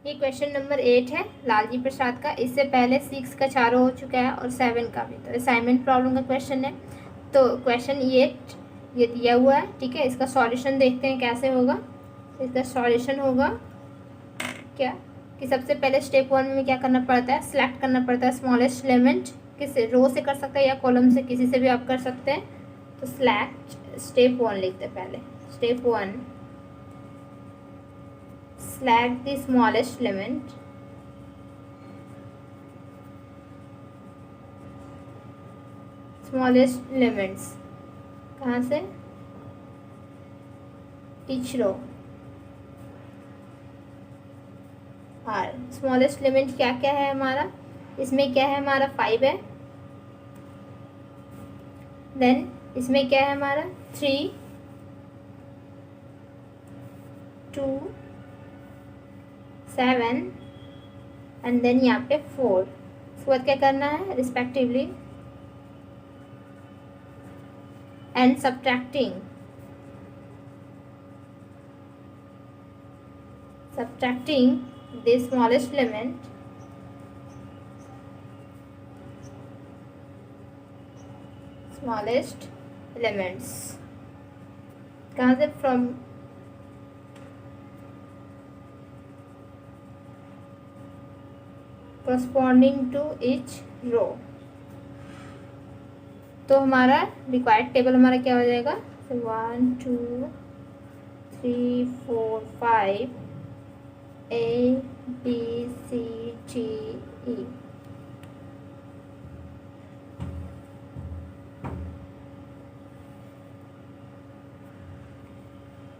ये question number 8 है लालजी प्रसाद का। इससे पहले 6 का चारों हो चुका है और 7 का भी। तो असाइनमेंट प्रॉब्लम का क्वेश्चन है। तो क्वेश्चन ये दिया हुआ है, ठीक है। इसका सॉल्यूशन देखते हैं कैसे होगा। इसका सॉल्यूशन होगा क्या कि सबसे पहले स्टेप 1 में क्या करना पड़ता है, सिलेक्ट करना पड़ता है स्मॉलेस्ट एलिमेंट। किस रो से कर सकते हैं या कॉलम से, किसी से भी आप कर सकते हैं। तो सिलेक्ट स्टेप 1 लिखते हैं पहले। Step 1, select the smallest element smallest elements कहाँ से, each row। और स्मॉलेस्ट एलिमेंट क्या क्या है हमारा, इसमें क्या है हमारा 5 है। देन इसमें क्या है हमारा 3, 2, 7 एंड देन यहाँ पे 4। उसके बाद क्या करना है respectively and subtracting the smallest element smallest elements कहाँ से, from corresponding to each row। तो हमारा रिक्वायर्ड टेबल हमारा क्या हो जाएगा, 1 2 3 4 5 A B C D E।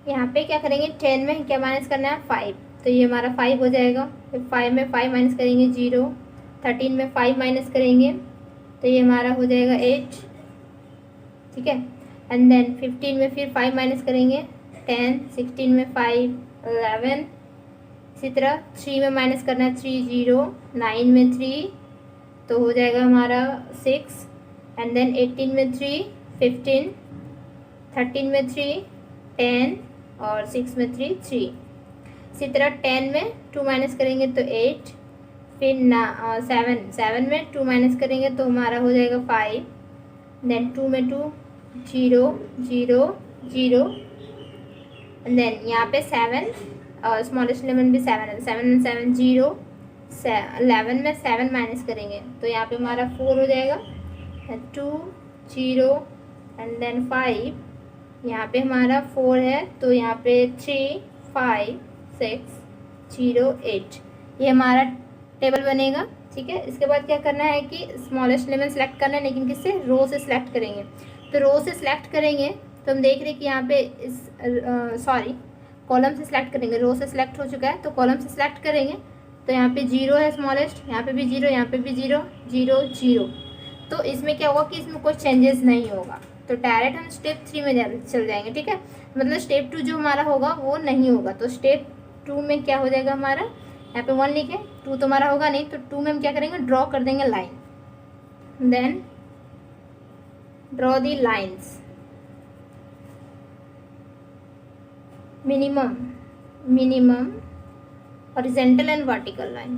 यहाँ पे क्या करेंगे, 10 में क्या माइनस करना है 5, तो ये हमारा 5 हो जाएगा। फिर 5 में 5 माइनस करेंगे 0, 13 में 5 माइनस करेंगे तो ये हमारा हो जाएगा 8, ठीक है। एंड देन 15 में फिर 5 माइनस करेंगे 10, 16 में 5 11। इसी तरह 3 में माइनस करना है 3 0, 9 में 3 तो हो जाएगा हमारा 6। एंड देन 18 में 3 15, 13 में 3 10 और 6 में 3 3। इसी तरह 10 में 2 माइनस करेंगे तो 8, फिर 7 में 2 माइनस करेंगे तो हमारा हो जाएगा 5। देन 2 में 2 0 0 0 एंड देन यहाँ पे 7 और स्मॉलेस्ट एलिमेंट भी 7 है, 7 में 7 0, 11 में 7 माइनस करेंगे तो यहाँ पे हमारा 4 हो जाएगा। 2 0 एंड देन 5, यहाँ पे हमारा 4 है तो यहाँ पे 3 5 6 0 8 ये हमारा टेबल बनेगा, ठीक है। इसके बाद क्या करना है कि स्मॉलेस्ट एलिमेंट सेलेक्ट करना है, लेकिन किससे, रो से सिलेक्ट करेंगे। तो रो से सिलेक्ट करेंगे तो हम देख रहे हैं कि यहाँ पे कॉलम से सिलेक्ट करेंगे। रो से सिलेक्ट हो चुका है तो कॉलम से सिलेक्ट करेंगे तो यहाँ पे 0 है स्मॉलेस्ट, यहाँ पे भी 0, यहाँ पे भी 0 0 0। तो इसमें क्या होगा कि इसमें कोई चेंजेस नहीं होगा, तो डायरेक्ट हम स्टेप 3 में चल जाएंगे, ठीक है। मतलब स्टेप 2 जो हमारा होगा वो नहीं होगा। तो स्टेप 2 में क्या हो जाएगा हमारा, यहाँ पे 1 लिखे, 2 तो हमारा होगा नहीं, तो 2 में हम क्या करेंगे, ड्रॉ कर देंगे line. Then draw the lines, minimum horizontal and vertical line,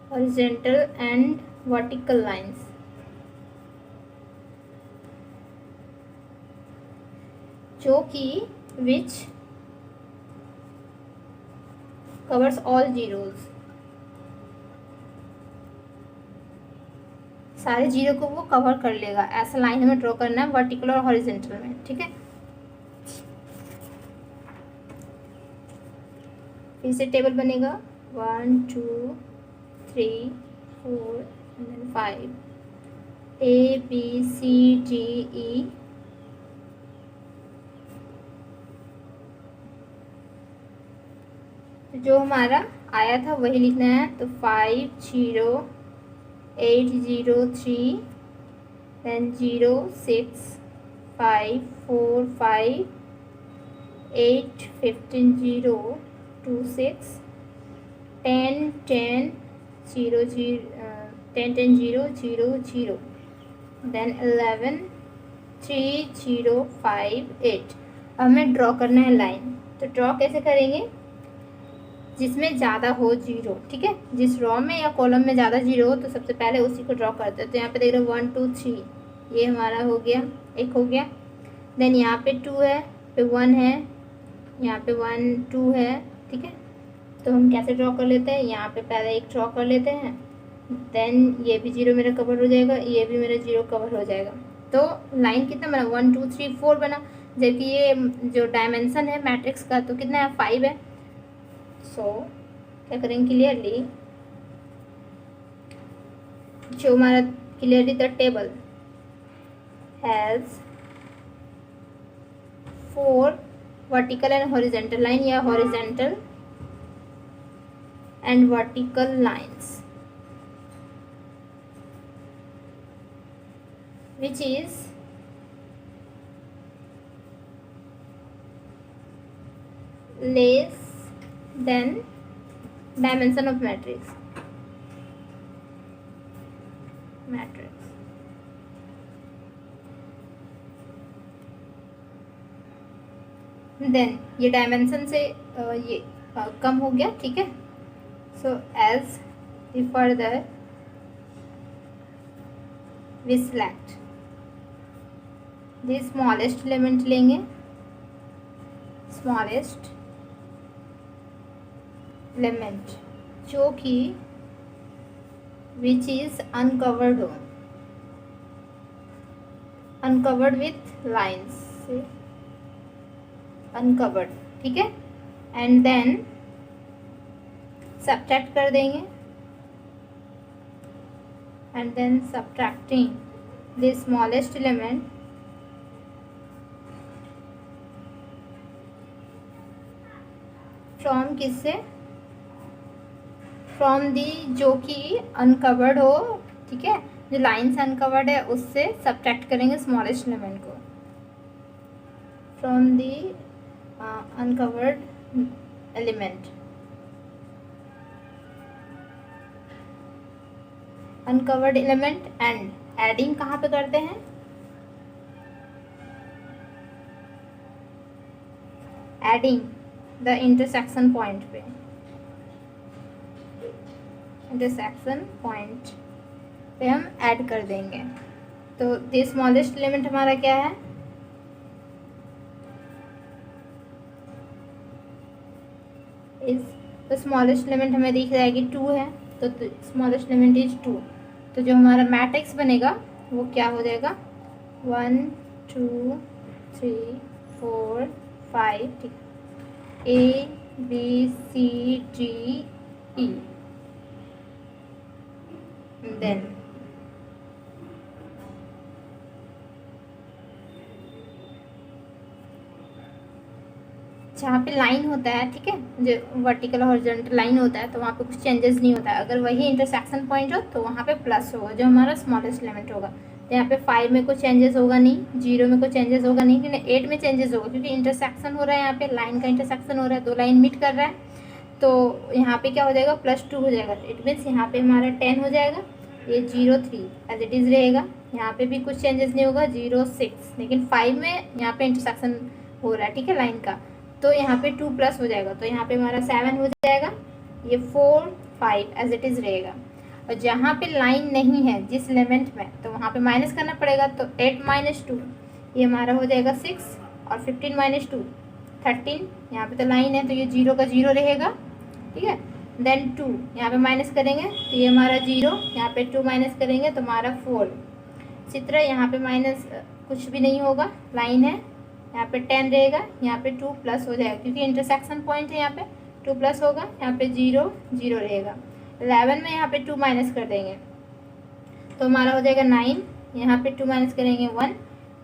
horizontal and vertical lines। जो कि which covers all zeros, सारे जीरो को वो कवर कर लेगा। ऐसा लाइन हमें ड्रॉ करना है वर्टिकल और हॉरिजॉन्टल में, ठीक है। फिर से टेबल बनेगा 1 2 3 4 and then 5 A B C D E। जो हमारा आया था वही लिखना है, तो 5 0 8 0 3 देन 0 6 5 4 5 8 15 0 2 6 10 10 0 0 10 10 0 0 0 देन 11 3 0 5 8। अब हमें ड्रॉ करना है लाइन। तो ड्रॉ कैसे करेंगे, जिसमें ज़्यादा हो जीरो, ठीक है, जिस रो में या कॉलम में ज़्यादा जीरो हो तो सबसे पहले उसी को ड्रॉ करते हैं। तो यहाँ पे देख रहे हो 1 2 3, ये हमारा हो गया, एक हो गया। देन यहाँ पे 2 है, पे 1 है, यहाँ पे 1 2 है, ठीक है। तो हम कैसे ड्रॉ कर लेते हैं, यहाँ पे पहले एक ड्रॉ कर लेते हैं, देन ये भी जीरो मेरा कवर हो जाएगा, ये भी मेरा जीरो कवर हो जाएगा। तो लाइन कितना बना, 1 2 3 4 बना, जबकि ये जो डायमेंशन है मैट्रिक्स का तो कितना है, 5 है। सो क्या करेंगे, क्लियरली जो हमारा clearly the table has 4 vertical and horizontal line या horizontal and vertical lines which is less than dimension of matrix. Then ये डायमेंशन से ये कम हो गया, ठीक है। So as we further we select the smallest element लेंगे, स्मॉलेस्ट एलिमेंट जो कि विच इज अनकवर्ड हो, अनकवर्ड विथ लाइन्स, अनकवर्ड, ठीक है। एंड देन सब्ट्रैक्ट कर देंगे, and then subtracting the smallest element from किससे, फ्रॉम दी जो कि अनकवर्ड हो, ठीक है, जो लाइन से अनकवर्ड है उससे सब्ट्रैक्ट करेंगे स्मॉलेस्ट एलिमेंट को, from the uncovered element, uncovered element. And adding कहाँ पे करते हैं, एडिंग द इंटरसेक्शन पॉइंट पे, इंटरसेक्शन पॉइंट पे हम ऐड कर देंगे। तो द स्मॉलेस्ट एलिमेंट हमारा क्या है, इज द स्मॉलेस्ट एलिमेंट हमें दिख रहा है कि 2 है, तो स्मॉलेस्ट एलिमेंट इज 2। तो जो हमारा मैट्रिक्स बनेगा वो क्या हो जाएगा, 1 2 3 4 5, ठीक है, A B C D E। Then जहाँ पे लाइन होता है, ठीक है, जो वर्टिकल हॉरिजॉन्टल लाइन होता है तो वहाँ पे कुछ चेंजेस नहीं होता है। अगर वही इंटरसेक्शन पॉइंट हो तो वहाँ पे प्लस होगा, जो हमारा स्मॉलेस्ट एलिमेंट होगा। तो यहाँ पे 5 में कोई चेंजेस होगा नहीं, 0 में कोई चेंजेस होगा नहीं, लेकिन 8 में चेंजेस होगा क्योंकि इंटरसेक्शन हो रहा है, यहाँ पे लाइन का इंटरसेक्शन हो रहा है, 2 लाइन मीट कर रहा है। तो यहाँ पे क्या हो जाएगा, +2 हो जाएगा। इट मीन्स यहाँ पे हमारा 10 हो जाएगा, ये 0 3 एज इट इज़ रहेगा। यहाँ पे भी कुछ चेंजेस नहीं होगा, 0 6, लेकिन 5 में यहाँ पे इंटरसेक्शन हो रहा है, ठीक है, लाइन का, तो यहाँ पे 2 प्लस हो जाएगा, तो यहाँ पे हमारा 7 हो जाएगा, ये 4 5 एज इट इज़ रहेगा। और जहाँ पे लाइन नहीं है जिस एलिमेंट में, तो वहाँ पे माइनस करना पड़ेगा। तो 8 - 2 ये हमारा हो जाएगा 6, और 15 - 2 13, यहाँ पे तो लाइन है तो ये 0 का 0 रहेगा, ठीक है। देन 2 यहाँ पे माइनस करेंगे तो ये हमारा 0, यहाँ पे 2 माइनस करेंगे तो हमारा 4। इसी तरह यहाँ पे माइनस कुछ भी नहीं होगा, लाइन है, यहाँ पे 10 रहेगा, यहाँ पे 2 प्लस हो जाएगा क्योंकि इंटरसेक्शन पॉइंट है, यहाँ पे 2 प्लस होगा, यहाँ पे 0 0 रहेगा। 11 में यहाँ पे 2 माइनस कर देंगे तो हमारा हो जाएगा 9, यहाँ पे 2 माइनस करेंगे 1,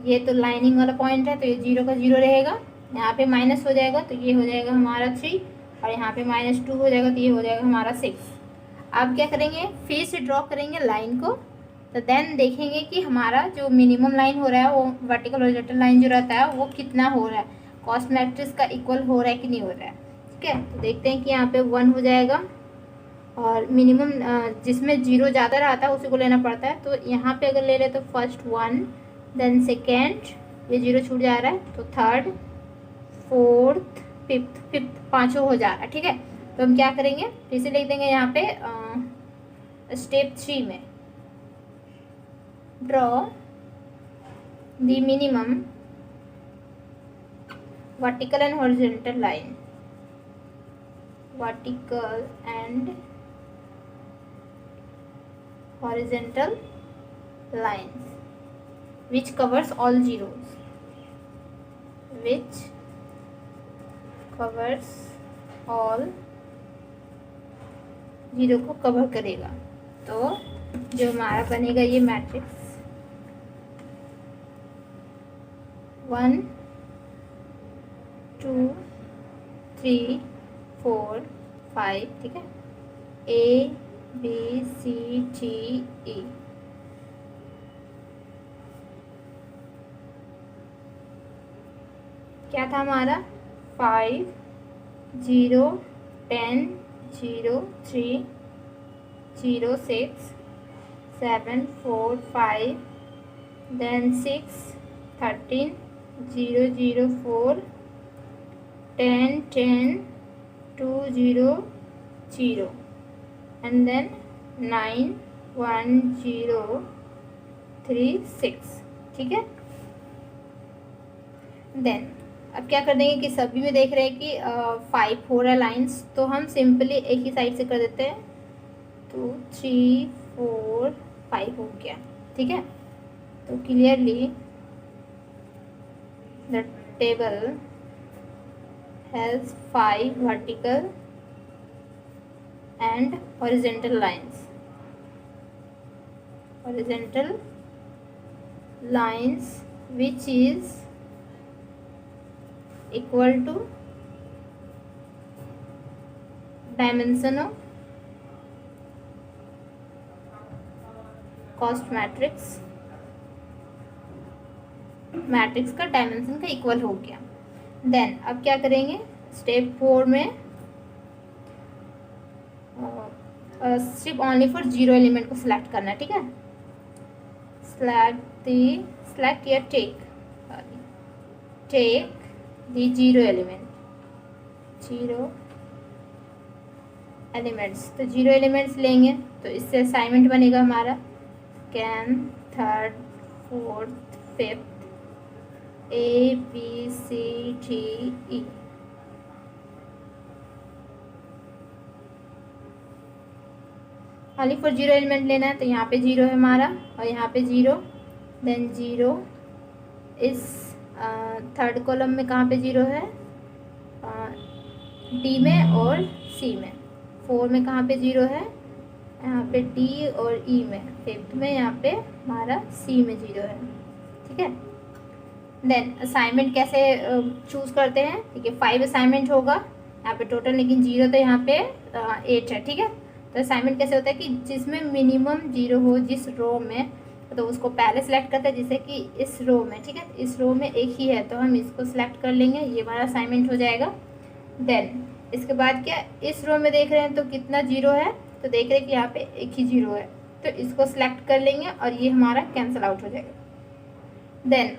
ये तो लाइनिंग वाला पॉइंट है तो ये 0 का 0 रहेगा, यहाँ पे माइनस हो जाएगा तो ये हो जाएगा हमारा 3, और यहाँ पे -2 हो जाएगा तो ये हो जाएगा हमारा 6। अब क्या करेंगे, फिर से ड्रॉ करेंगे लाइन को, तो देन देखेंगे कि हमारा जो मिनिमम लाइन हो रहा है वो वर्टिकल हॉरिजॉन्टल लाइन जो रहता है वो कितना हो रहा है, कॉस्ट मैट्रिक्स का इक्वल हो रहा है कि नहीं हो रहा है, ठीक है। तो देखते हैं कि यहाँ पे 1 हो जाएगा, और मिनिमम जिसमें 0 ज़्यादा रहता है उसी को लेना पड़ता है। तो यहाँ पे अगर ले रहे तो फर्स्ट 1, देन सेकेंड, ये 0 छूट जा रहा है, तो थर्ड, फोर्थ, फिफ्थ 5 हो जा रहा है, ठीक है। तो हम क्या करेंगे, फिर से लिख देंगे यहाँ पे स्टेप 3 में draw the minimum vertical and horizontal line, vertical and horizontal lines which covers all zeros, which covers all zero को कवर करेगा। तो जो हमारा बनेगा ये मैट्रिक्स 1 2 3 4 5, ठीक है, A B C D E। क्या था हमारा 5 0 10 0 3 0 6 7 4 5, then 6 13 0 0 4 10 10 2 0 0 and then 9 1 0 3 6, ठीक है। देन अब क्या कर देंगे कि सभी में देख रहे हैं कि 5 हो रहा है लाइन्स, तो हम सिंपली एक ही साइड से कर देते हैं। 2 3 4 5 हो गया, ठीक है। तो clearly the table has 5 vertical and horizontal lines, which is equal to dimension of cost matrix का डायमेंशन का इक्वल हो गया। देन अब क्या करेंगे, स्टेप 4 में सिर्फ ओनली फॉर जीरो एलिमेंट को सिलेक्ट करना है, ठीक है। select या take the जीरो एलिमेंट्स। तो जीरो एलिमेंट्स लेंगे तो इससे असाइनमेंट बनेगा हमारा can 3rd 4th 5th A B C D E। खाली फॉर जीरो एलिमेंट लेना है, तो यहाँ पे जीरो है हमारा और यहाँ पे जीरो, देन जीरो इस 3rd कॉलम में कहाँ पे जीरो है, D में और C में। 4 में कहाँ पे जीरो है, यहाँ पे D और E में। 5th में यहाँ पे हमारा C में जीरो है, ठीक है। देन असाइनमेंट कैसे चूज़ करते हैं, ठीक है। 5 असाइनमेंट होगा यहाँ पे टोटल, लेकिन जीरो तो यहाँ पे 8 है, ठीक है। तो असाइनमेंट कैसे होता है कि जिसमें मिनिमम जीरो हो जिस रो में, तो उसको पहले सेलेक्ट करते हैं, जैसे कि इस रो में, ठीक है। इस रो में एक ही है तो हम इसको सिलेक्ट कर लेंगे, ये हमारा असाइनमेंट हो जाएगा। देन इसके बाद क्या, इस रो में देख रहे हैं तो कितना जीरो है, तो देख रहे हैं कि यहाँ पे एक ही जीरो है, तो इसको सिलेक्ट कर लेंगे और ये हमारा कैंसिल आउट हो जाएगा। देन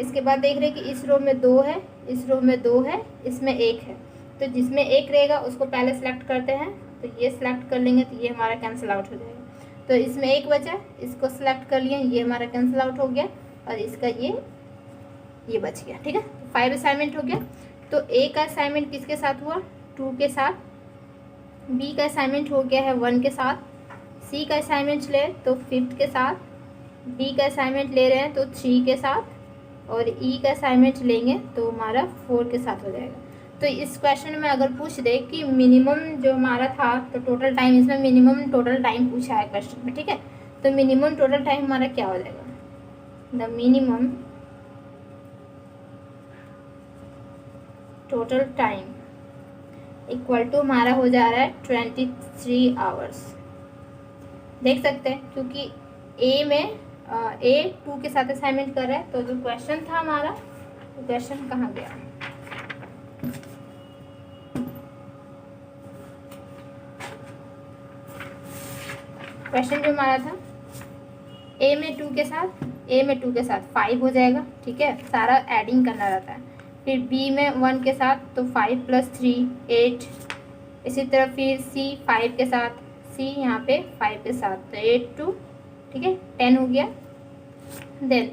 इसके बाद देख रहे हैं कि इस रो में 2 है, इस रो में 2 है, इसमें 1 है, तो जिसमें 1 रहेगा उसको पहले सेलेक्ट करते हैं, तो ये सिलेक्ट कर लेंगे तो ये हमारा कैंसिल आउट हो जाएगा। तो इसमें 1 बचा, इसको सिलेक्ट कर लिए, ये हमारा कैंसिल आउट हो गया और इसका ये बच गया, ठीक है। 5 असाइनमेंट हो गया। तो A का असाइनमेंट किसके साथ हुआ, 2 के साथ। B का असाइनमेंट हो गया है 1 के साथ। C का असाइनमेंट ले तो 5th के साथ। D का असाइनमेंट ले रहे हैं तो 3 के साथ, और E का असाइनमेंट लेंगे तो हमारा 4 के साथ हो जाएगा। तो इस क्वेश्चन में अगर पूछ दे कि मिनिमम जो हमारा था, तो टोटल टाइम, इसमें मिनिमम टोटल टाइम पूछा है क्वेश्चन में, ठीक है। तो मिनिमम टोटल टाइम हमारा क्या हो जाएगा, the minimum total time equal to हमारा हो जा रहा है 23 आवर्स। देख सकते हैं क्योंकि A 2 के साथ असाइनमेंट कर रहा है, तो जो क्वेश्चन था हमारा, तो क्वेश्चन कहाँ गया, क्वेश्चन जो हमारा था A में 2 के साथ 5 हो जाएगा, ठीक है। सारा एडिंग करना रहता है। फिर B में 1 के साथ तो 5 + 3 8, इसी तरह फिर C 5 के साथ, C यहाँ पे 5 के साथ, तो 8 2, ठीक है 10 हो गया। देन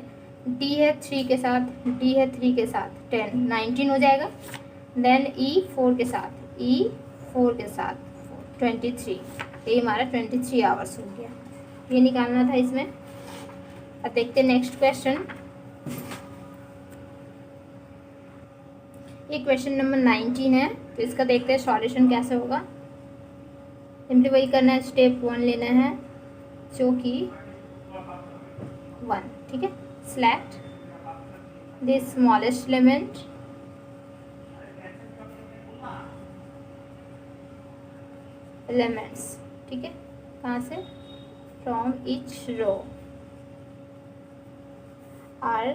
D है 3 के साथ, D है 3 के साथ, 10 19 हो जाएगा। देन E 4 के साथ, E 4 के साथ 23, ये हमारा 23 आवर्स हो गया। ये निकालना था इसमें। अब देखते हैं नेक्स्ट क्वेश्चन। ये क्वेश्चन नंबर 19 है, तो इसका देखते हैं सॉल्यूशन कैसे होगा। सिंपली वही करना है, स्टेप 1 लेना है जो कि 1, ठीक है। Select the smallest element elements, ठीक है, कहाँ से, फ्रॉम ईच रो। और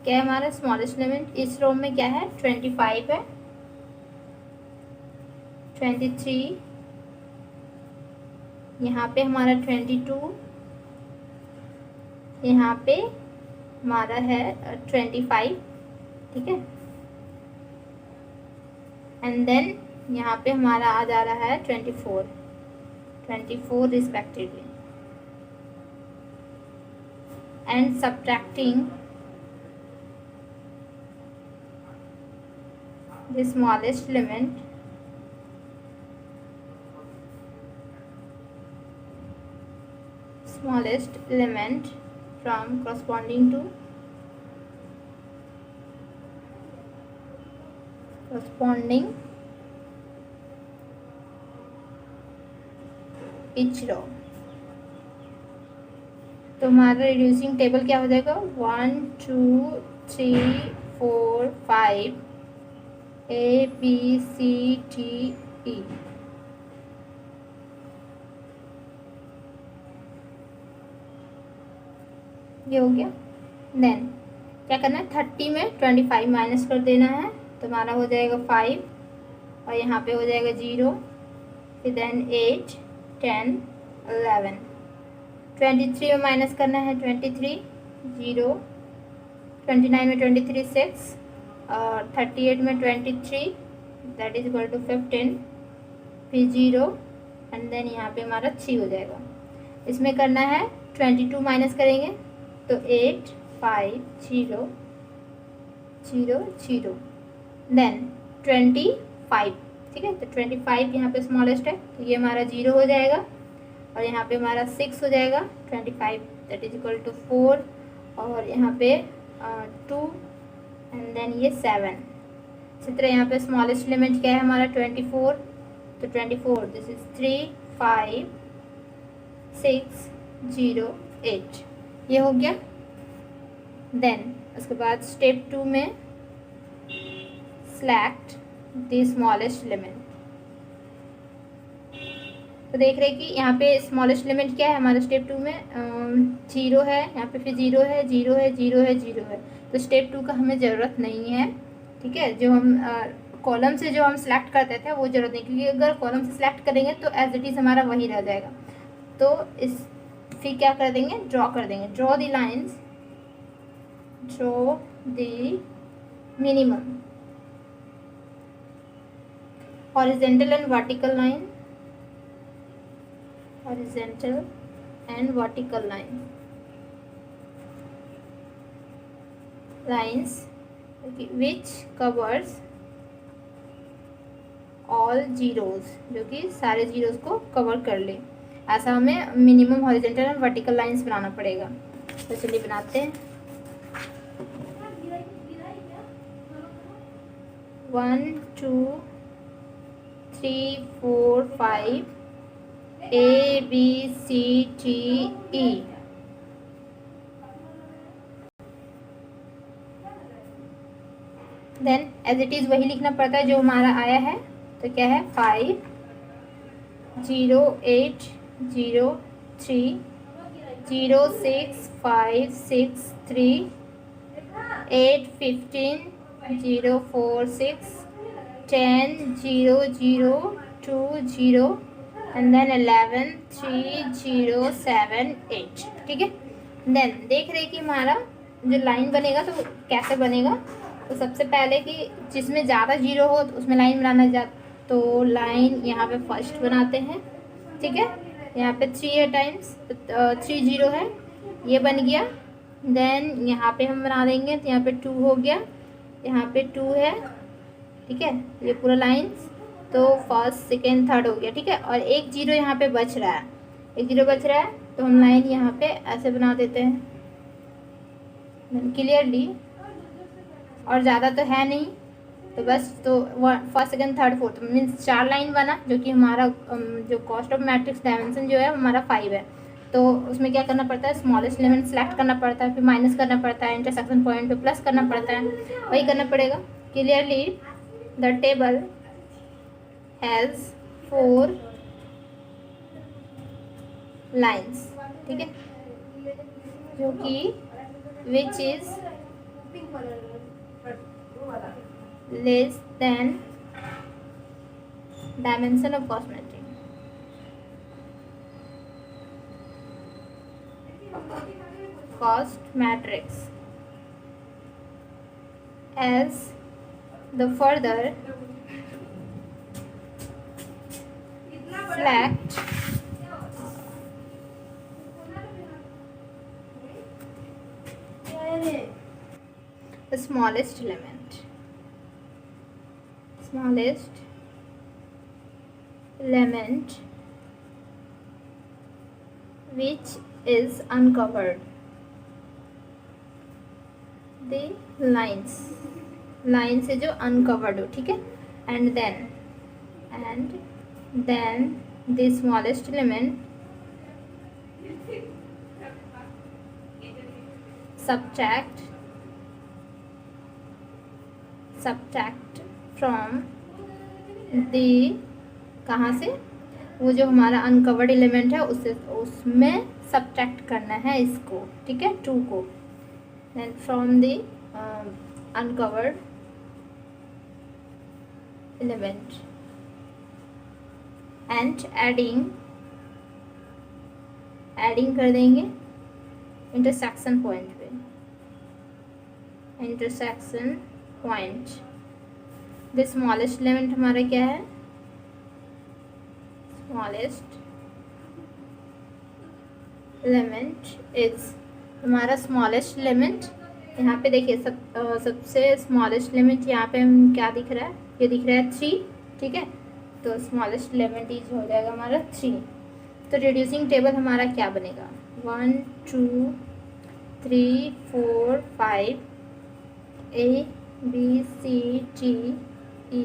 क्या है हमारा स्मॉलेस्ट एलिमेंट इस रो में, क्या है 25 है, 23, यहाँ पे हमारा 22, यहाँ पे हमारा है 25, ठीक है। एंड देन यहाँ पे हमारा आ जा रहा है 24 respectively. And subtracting the smallest element from corresponding each row। तो हमारा रिड्यूसिंग टेबल क्या हो जाएगा, 1 2 3 4 5 A B C D E। ये हो गया। देन क्या करना है, 30 में 25 माइनस कर देना है, तो हमारा हो जाएगा 5 और यहाँ पे हो जाएगा 0, फिर देन 8 10 11। 23 में माइनस करना है 23 0, 29 में 23 6 और 38 में 23 दैट इज इक्वल टू 15, फिर 0 एंड देन यहाँ पे हमारा 3 हो जाएगा। इसमें करना है 22 माइनस करेंगे तो 8 5 0 0 0 देन 25, ठीक है। तो 25 यहाँ पे स्मॉलेस्ट है, तो ये हमारा 0 हो जाएगा और यहाँ पे हमारा 6 हो जाएगा। 25 दैट इज इक्वल टू 4 और यहाँ पे 2 एंड देन ये 7। इसी तरह यहाँ पे स्मॉलेस्ट एलिमेंट क्या है हमारा 24, तो 24 दिस इज 3 5 6 0 8, ये हो गया। देन उसके बाद स्टेप 2 में सेलेक्ट द स्मॉलेस्ट एलिमेंट। तो देख रहे हैं कि यहाँ पे स्मॉलेस्ट एलिमेंट क्या है हमारा स्टेप 2 में 0 है, यहाँ पे फिर 0 है 0 है 0 है 0 है। तो स्टेप 2 का हमें ज़रूरत नहीं है, ठीक है। जो हम कॉलम से जो हम सेलेक्ट करते थे वो ज़रूरत नहीं, क्योंकि अगर कॉलम से सेलेक्ट करेंगे तो एज इट इज़ हमारा वही रह जाएगा। तो इस फिर क्या कर देंगे, ड्रॉ कर देंगे, draw the lines, draw the minimum horizontal and vertical line, horizontal and vertical lines which covers all zeros, जो कि सारे जीरोस को कवर कर ले। ऐसा हमें minimum horizontal and vertical lines बनाना पड़ेगा। तो चलिए बनाते हैं। 1 2 3 4 5 A B C D E। Then as it is वही लिखना पड़ता है जो हमारा आया है। तो क्या है 5 0 8 0 3 0 6 5 6 3 8 15 0 4 6 10 0 0 2 0 एंड देन 11 3 0 7 8, ठीक है। देन देख रहे कि हमारा जो लाइन बनेगा तो कैसे बनेगा। तो सबसे पहले कि जिसमें ज़्यादा जीरो हो तो उसमें लाइन बनाना तो लाइन यहाँ पे फर्स्ट बनाते हैं, ठीक है। यहाँ पे 3 है टाइम्स 3 0 है, ये बन गया। देन यहाँ पे हम बना देंगे, तो यहाँ पे 2 हो गया, यहाँ पे 2 है, ठीक है। ये पूरा लाइन्स, तो फर्स्ट सेकेंड थर्ड हो गया, ठीक है। और एक 0 यहाँ पे बच रहा है, एक 0 बच रहा है, तो हम लाइन यहाँ पे ऐसे बना देते हैं क्लियरली। और ज़्यादा तो है नहीं, तो बस तो first second third fourth means 4 line बना, जो कि हमारा जो कॉस्ट ऑफ मैट्रिक्स डायमेंशन जो है हमारा 5 है। तो उसमें क्या करना पड़ता है, स्मॉलेस्ट एलिमेंट सेलेक्ट करना पड़ता है, फिर माइनस करना पड़ता है, इंटरसेक्शन पॉइंट पे प्लस करना पड़ता है, वही करना पड़ेगा। Clearly the table has 4 lines, ठीक है, जो कि which is less than dimension of cost matrix. Cost matrix as the further select the smallest element which is uncovered, the lines है जो uncovered हो, ठीक है। and then the smallest element subtract from the, कहाँ से, वो जो हमारा अनकवर्ड एलिमेंट है उसमें सब्ट्रैक्ट करना है इसको, ठीक है, 2 को। Then from the uncovered element and adding कर देंगे इंटरसेक्शन पॉइंट पे, intersection point. The smallest element हमारा क्या है, स्मॉलेस्ट एलिमेंट इज, हमारा स्मॉलेस्ट एलिमेंट यहाँ पे देखिए सबसे स्मॉलेस्ट एलिमेंट यहाँ पे हम क्या दिख रहा है, ये दिख रहा है 3, ठीक है। तो स्मॉलेस्ट एलिमेंट इज हो जाएगा हमारा 3। तो रिड्यूसिंग टेबल हमारा क्या बनेगा, 1 2 3 4 5 A B C D E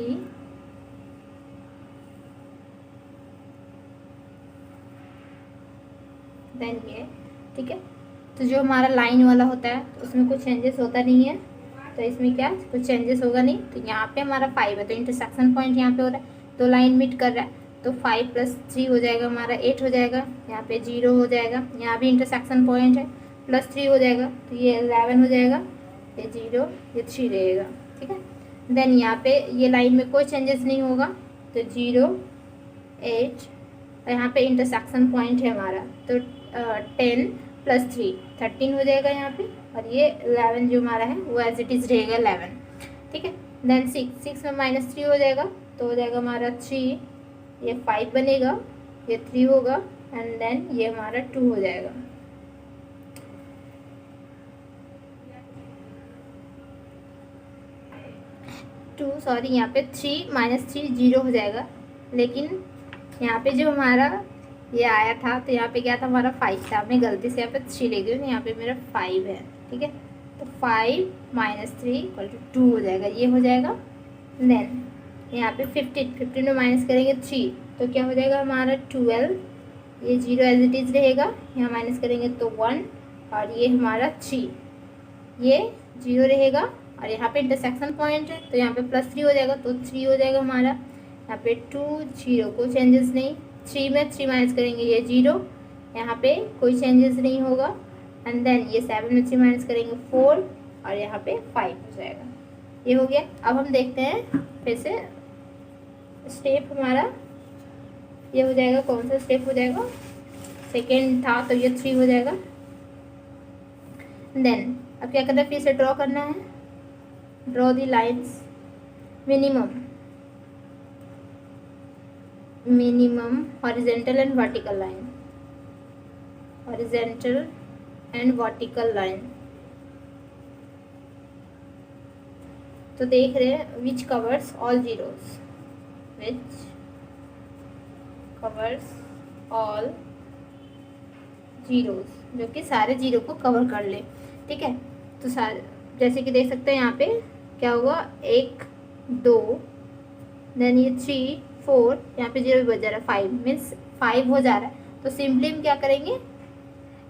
then ये, ठीक है। तो जो हमारा लाइन वाला होता है तो उसमें कुछ चेंजेस होता नहीं है, तो इसमें क्या कुछ चेंजेस होगा नहीं। तो यहाँ पे हमारा 5 है, तो इंटरसेक्शन पॉइंट यहाँ पे हो रहा है, तो लाइन मीट कर रहा है, तो 5 + 3 हो जाएगा हमारा 8 हो जाएगा। यहाँ पे 0 हो जाएगा, यहाँ भी इंटरसेक्शन पॉइंट है, +3 हो जाएगा, तो ये 11 हो जाएगा, ये 0 ये 3 रहेगा, ठीक है। देन यहाँ पे ये लाइन में कोई चेंजेस नहीं होगा, तो 0 8 और यहाँ पे इंटरसेक्शन पॉइंट है हमारा, तो 10 + 3 13 हो जाएगा यहाँ पे, और ये 11 जो हमारा है वो एज इट इज़ रहेगा 11, ठीक है। देन 6 में -3 हो जाएगा, तो हो जाएगा हमारा 3, ये 5 बनेगा, ये 3 होगा, एंड देन ये हमारा 2 हो जाएगा। सॉरी यहाँ पे 3 - 3 0 हो जाएगा, लेकिन यहाँ पे जो हमारा ये आया था तो यहाँ पे क्या था हमारा 5 था, मैं गलती से यहाँ पे 3 ले गई हूँ, यहाँ पे मेरा 5 है, ठीक है। तो 5 - 3 = 2 हो जाएगा, ये हो जाएगा। देन यहाँ पे 15 में माइनस करेंगे 3, तो क्या हो जाएगा हमारा 12, ये 0 एज इट इज़ रहेगा, यहाँ माइनस करेंगे तो 1, और ये हमारा 3, ये 0 रहेगा, और यहाँ पे इंटरसेक्शन पॉइंट है तो यहाँ पे +3 हो जाएगा, तो 3 हो जाएगा हमारा। यहाँ पे 2 0 कोई चेंजेस नहीं, 3 में 3 माइनस करेंगे ये 0, यहाँ पे कोई चेंजेस नहीं होगा। एंड देन ये 7 में 3 माइनस करेंगे 4, और यहाँ पे 5 हो जाएगा, ये हो गया। अब हम देखते हैं फिर से स्टेप हमारा ये हो जाएगा, कौन सा स्टेप हो जाएगा, सेकेंड था तो ये 3 हो जाएगा। देन अब क्या करना है, फिर से ड्रॉ करना है, draw the lines minimum minimum horizontal and vertical line, horizontal and vertical line. तो देख रहे हैं which covers all zeros, which covers all zeros, जो कि सारे जीरो को कवर कर ले, ठीक है। तो सारे जैसे कि देख सकते हैं यहाँ पे क्या होगा, 1 2 देन ये 3 4, यहाँ पे जीरो भी बच जा रहा है, 5 मीन्स 5 हो जा रहा है। तो सिंपली हम क्या करेंगे,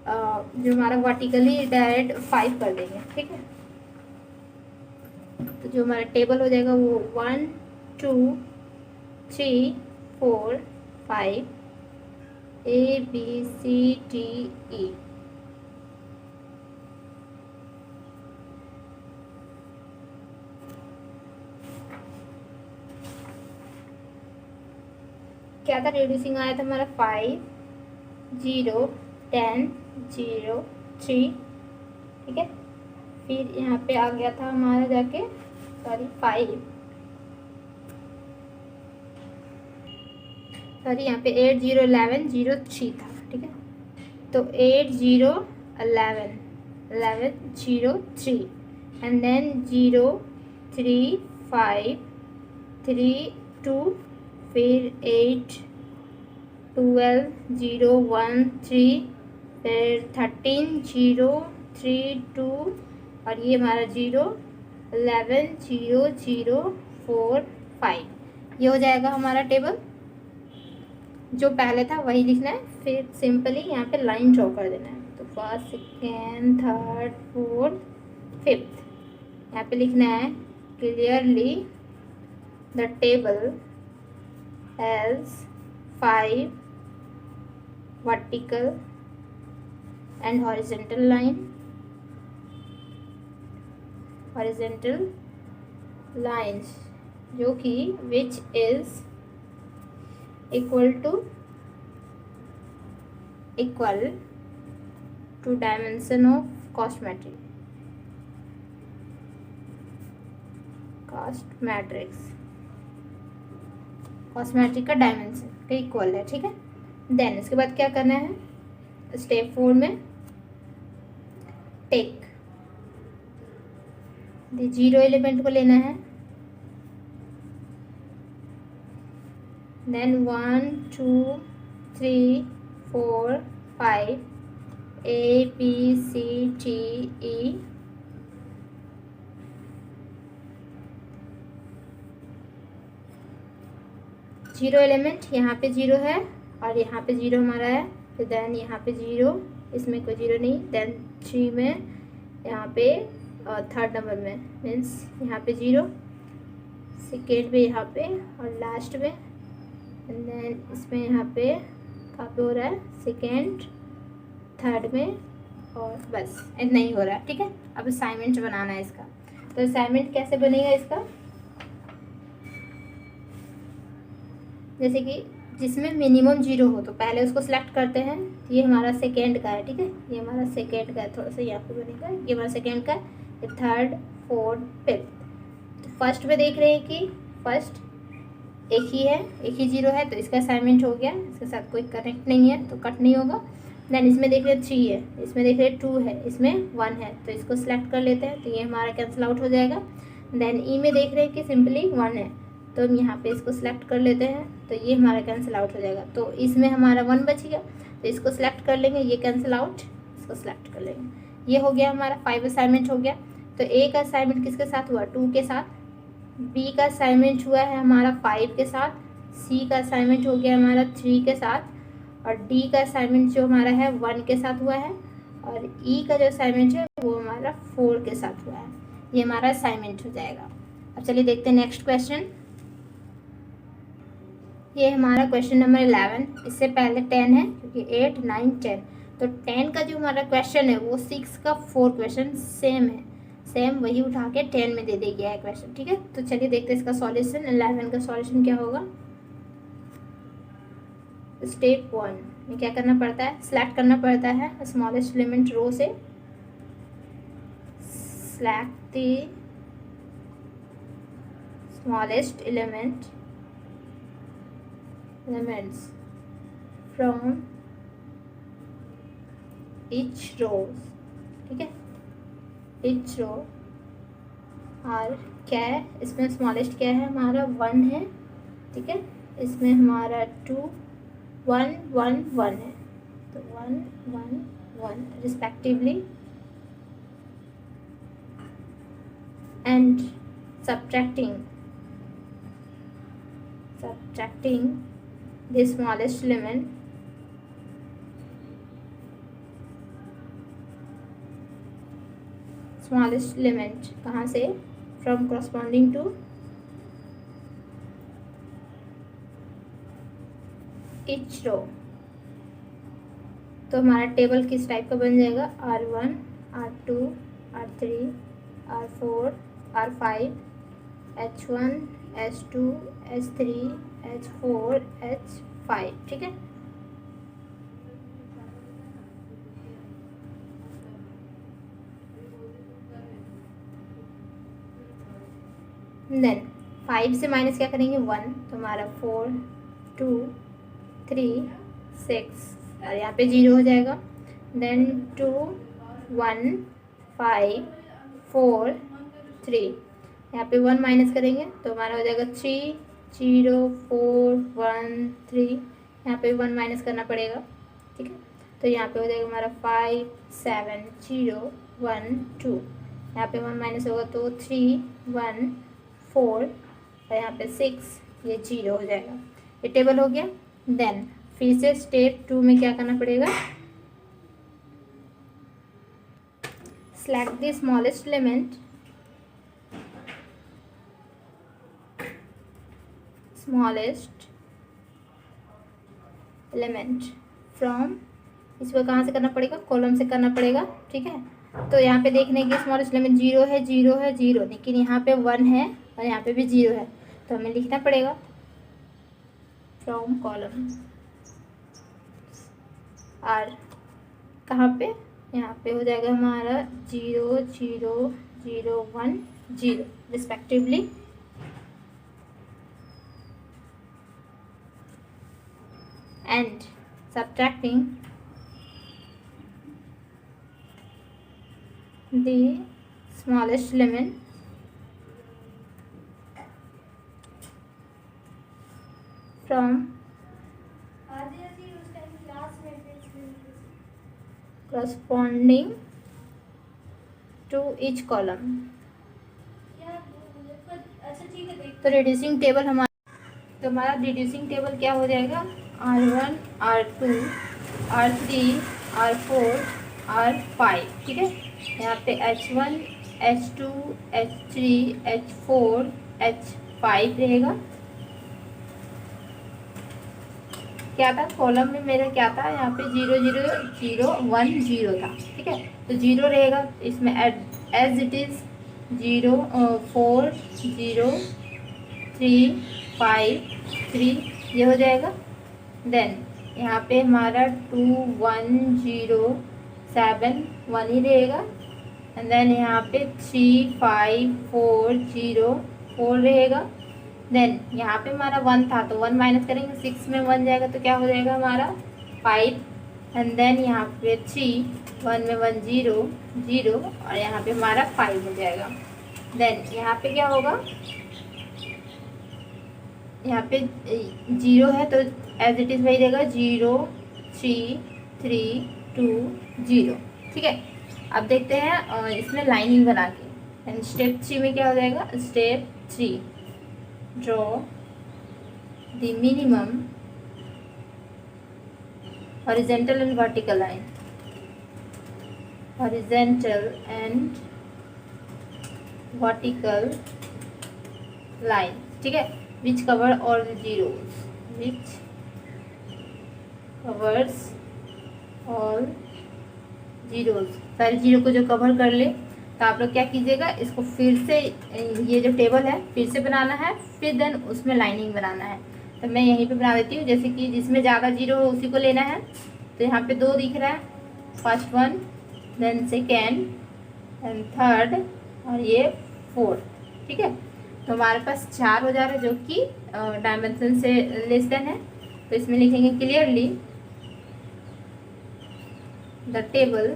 जो हमारा वर्टिकली डायरेक्ट 5 कर देंगे, ठीक है। तो जो हमारा टेबल हो जाएगा वो 1 2 3 4 5 ABCDE। क्या था, रिड्यूसिंग आया था हमारा 5 0 10 0 3, ठीक है। फिर यहाँ पे आ गया था हमारा जाके 5 यहाँ पे 8 0 11 0 3 था, ठीक है। तो 8 0 11 11 0 3 एंड देन 0 3 5 3 2, फिर 8 12 0 1 3, फिर 13 0 3 2, और ये हमारा 0 11 0 0 4 5। ये हो जाएगा हमारा टेबल। जो पहले था वही लिखना है, फिर सिंपली यहाँ पे लाइन ड्रॉ कर देना है। तो first second third fourth fifth, यहाँ पे लिखना है clearly the table has 5 vertical and horizontal lines, जो कि which is equal to dimension of cost matrix का डायमेंशन का इक्वल है, ठीक है। देन इसके बाद क्या करना है, स्टेप 4 में टेक द 0 एलिमेंट को लेना है, देन 1 2 3 4 5 ABCDE, जीरो एलिमेंट यहाँ पे 0 है और यहाँ पे 0 हमारा है, तो देन यहाँ पे 0, इसमें कोई 0 नहीं, देन 3 में यहाँ पे थर्ड नंबर में मीन्स यहाँ पे 0, सेकेंड पे यहाँ पे और लास्ट में, एंड देन इसमें यहाँ पे कहाँ पे हो रहा है, सेकेंड थर्ड में, और बस इतना ही हो रहा है, ठीक है। अब असाइनमेंट बनाना है इसका। तो असाइनमेंट कैसे बनेगा इसका, जैसे कि जिसमें मिनिमम 0 हो तो पहले उसको सिलेक्ट करते हैं। तो ये हमारा सेकेंड का है, ठीक है, ये हमारा सेकेंड का है, थोड़ा सा यहाँ पे बनेगा, ये हमारा सेकेंड का है, ये थर्ड फोर्थ फिफ्थ। तो फर्स्ट में देख रहे हैं कि फर्स्ट एक ही है, एक ही 0 है, तो इसका असाइनमेंट हो गया, इसके साथ कोई कनेक्ट नहीं है तो कट नहीं होगा। देन इसमें देख रहे हैं 3 है, इसमें देख रहे हैं 2 है, इसमें 1 है, तो इसको सिलेक्ट कर लेते हैं, तो ये हमारा कैंसिल आउट हो जाएगा। देन ई में देख रहे हैं कि सिंपली 1 है, तो हम यहाँ पे इसको सिलेक्ट कर लेते हैं, तो ये हमारा कैंसिल आउट हो जाएगा। तो इसमें हमारा 1 बच गया, तो इसको सिलेक्ट कर लेंगे, ये कैंसिल आउट, इसको सिलेक्ट कर लेंगे। ये हो गया हमारा 5 असाइनमेंट हो गया। तो ए का असाइनमेंट किसके साथ हुआ, 2 के साथ, बी का असाइनमेंट हुआ है हमारा 5 के साथ, सी का असाइनमेंट हो गया हमारा 3 के साथ, और डी का असाइनमेंट जो हमारा है 1 के साथ हुआ है, और ई का जो असाइनमेंट है वो हमारा 4 के साथ हुआ है। ये हमारा असाइनमेंट हो जाएगा। अब चलिए देखते हैं नेक्स्ट क्वेश्चन। ये हमारा क्वेश्चन नंबर 11, इससे पहले 10 है क्योंकि 8 9 10, तो 10 का जो हमारा क्वेश्चन है वो 6 का 4 क्वेश्चन सेम है, सेम वही उठा के 10 में दे गया है क्वेश्चन, ठीक है। तो चलिए देखते हैं इसका सॉल्यूशन। 11 का सॉल्यूशन क्या होगा। स्टेप 1 में क्या करना पड़ता है, सिलेक्ट करना पड़ता है स्मॉलेस्ट एलिमेंट रो से, select the smallest element elements from each rows, ठीक है, each row और क्या है इसमें, स्मॉलेस्ट क्या है हमारा 1 है, ठीक है, इसमें हमारा 2 1 1 1 है, तो 1 1 1 respectively, and subtracting the smallest element कहाँ से, from corresponding to each row। तो हमारा टेबल किस टाइप का बन जाएगा, R1 R2 R3 R4 R5 H1 H2 H3 H4 H5, ठीक है। देन 5 से माइनस क्या करेंगे 1, तो हमारा 4 2 3 6 और यहाँ पे 0 हो जाएगा। देन 2 1 5 4 3, यहाँ पे 1 माइनस करेंगे तो हमारा हो जाएगा 3 0 4 1 3, यहाँ पे 1 माइनस करना पड़ेगा, ठीक है। तो यहाँ पे हो जाएगा हमारा 5 7 0 1 2, यहाँ पे 1 माइनस होगा तो 3 1 4 और यहाँ पे 6, ये 0 हो जाएगा। ये टेबल हो गया। देन फिर से स्टेप 2 में क्या करना पड़ेगा, select the smallest element from, इसको कहाँ से करना पड़ेगा, कॉलम से करना पड़ेगा, ठीक है। तो यहाँ पे देखने की स्मॉलेस्ट एलिमेंट 0 है 0 है 0, लेकिन यहाँ पे 1 है और यहाँ पे भी 0 है, तो हमें लिखना पड़ेगा फ्रॉम कॉलम और कहाँ पे, यहाँ पे हो जाएगा हमारा 0 0 0 1 0 respectively, and subtracting the smallest element from corresponding to each column। तो रिड्यूसिंग टेबल हमारा रिड्यूसिंग टेबल क्या हो जाएगा, R1 R2 R3 R4 R5, ठीक है। यहाँ पे H1 H2 H3 H4 H5 रहेगा। क्या था कॉलम में मेरा, क्या था यहाँ पे 0 0 0 1 0 था, ठीक है, तो 0 रहेगा इसमें एज इट इज़ 0 4 0 3 5 3, ये हो जाएगा। देन यहाँ पे हमारा 2 1 0 7 1 ही रहेगा, एंड देन यहाँ पे 3 5 4 0 4 रहेगा। देन यहाँ पे हमारा 1 था तो 1 माइनस करेंगे, 6 में 1 जाएगा तो क्या हो जाएगा हमारा 5, एंड देन यहाँ पे 3 1 में 1 0 0 और यहाँ पे हमारा 5 हो जाएगा। देन यहाँ पे क्या होगा, यहाँ पे 0 है तो एज इट इज़ वही रहेगा 0 3 3 2 0, ठीक है। अब देखते हैं इसमें लाइनिंग बना के। एंड स्टेप 3 में क्या हो जाएगा, step 3 draw the minimum horizontal and vertical line, horizontal and vertical line, ठीक है, which cover all the zeros, which covers all zeros, सारे जीरो को जो कवर कर ले। तो आप लोग क्या कीजिएगा, इसको फिर से ये जो टेबल है फिर से बनाना है, फिर देन उसमें लाइनिंग बनाना है। तो मैं यहीं पे बना देती हूँ, जैसे कि जिसमें ज़्यादा जीरो हो उसी को लेना है। तो यहाँ पे 2 दिख रहा है, first 1 then second and third और ये 4, ठीक है। तो हमारे पास 4 हो जा रहा है जो कि डायमेंशन से लेस देन है। तो इसमें लिखेंगे clearly the table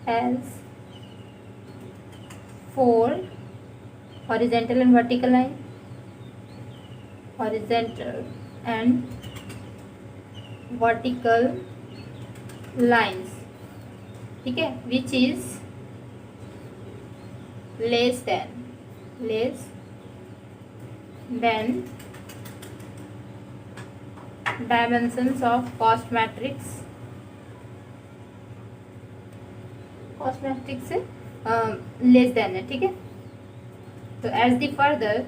has 4 horizontal and vertical line, horizontal and vertical lines, ठीक है, which is less than dimensions of cost matrix से लेस देन है, ठीक है। तो एज द फर्दर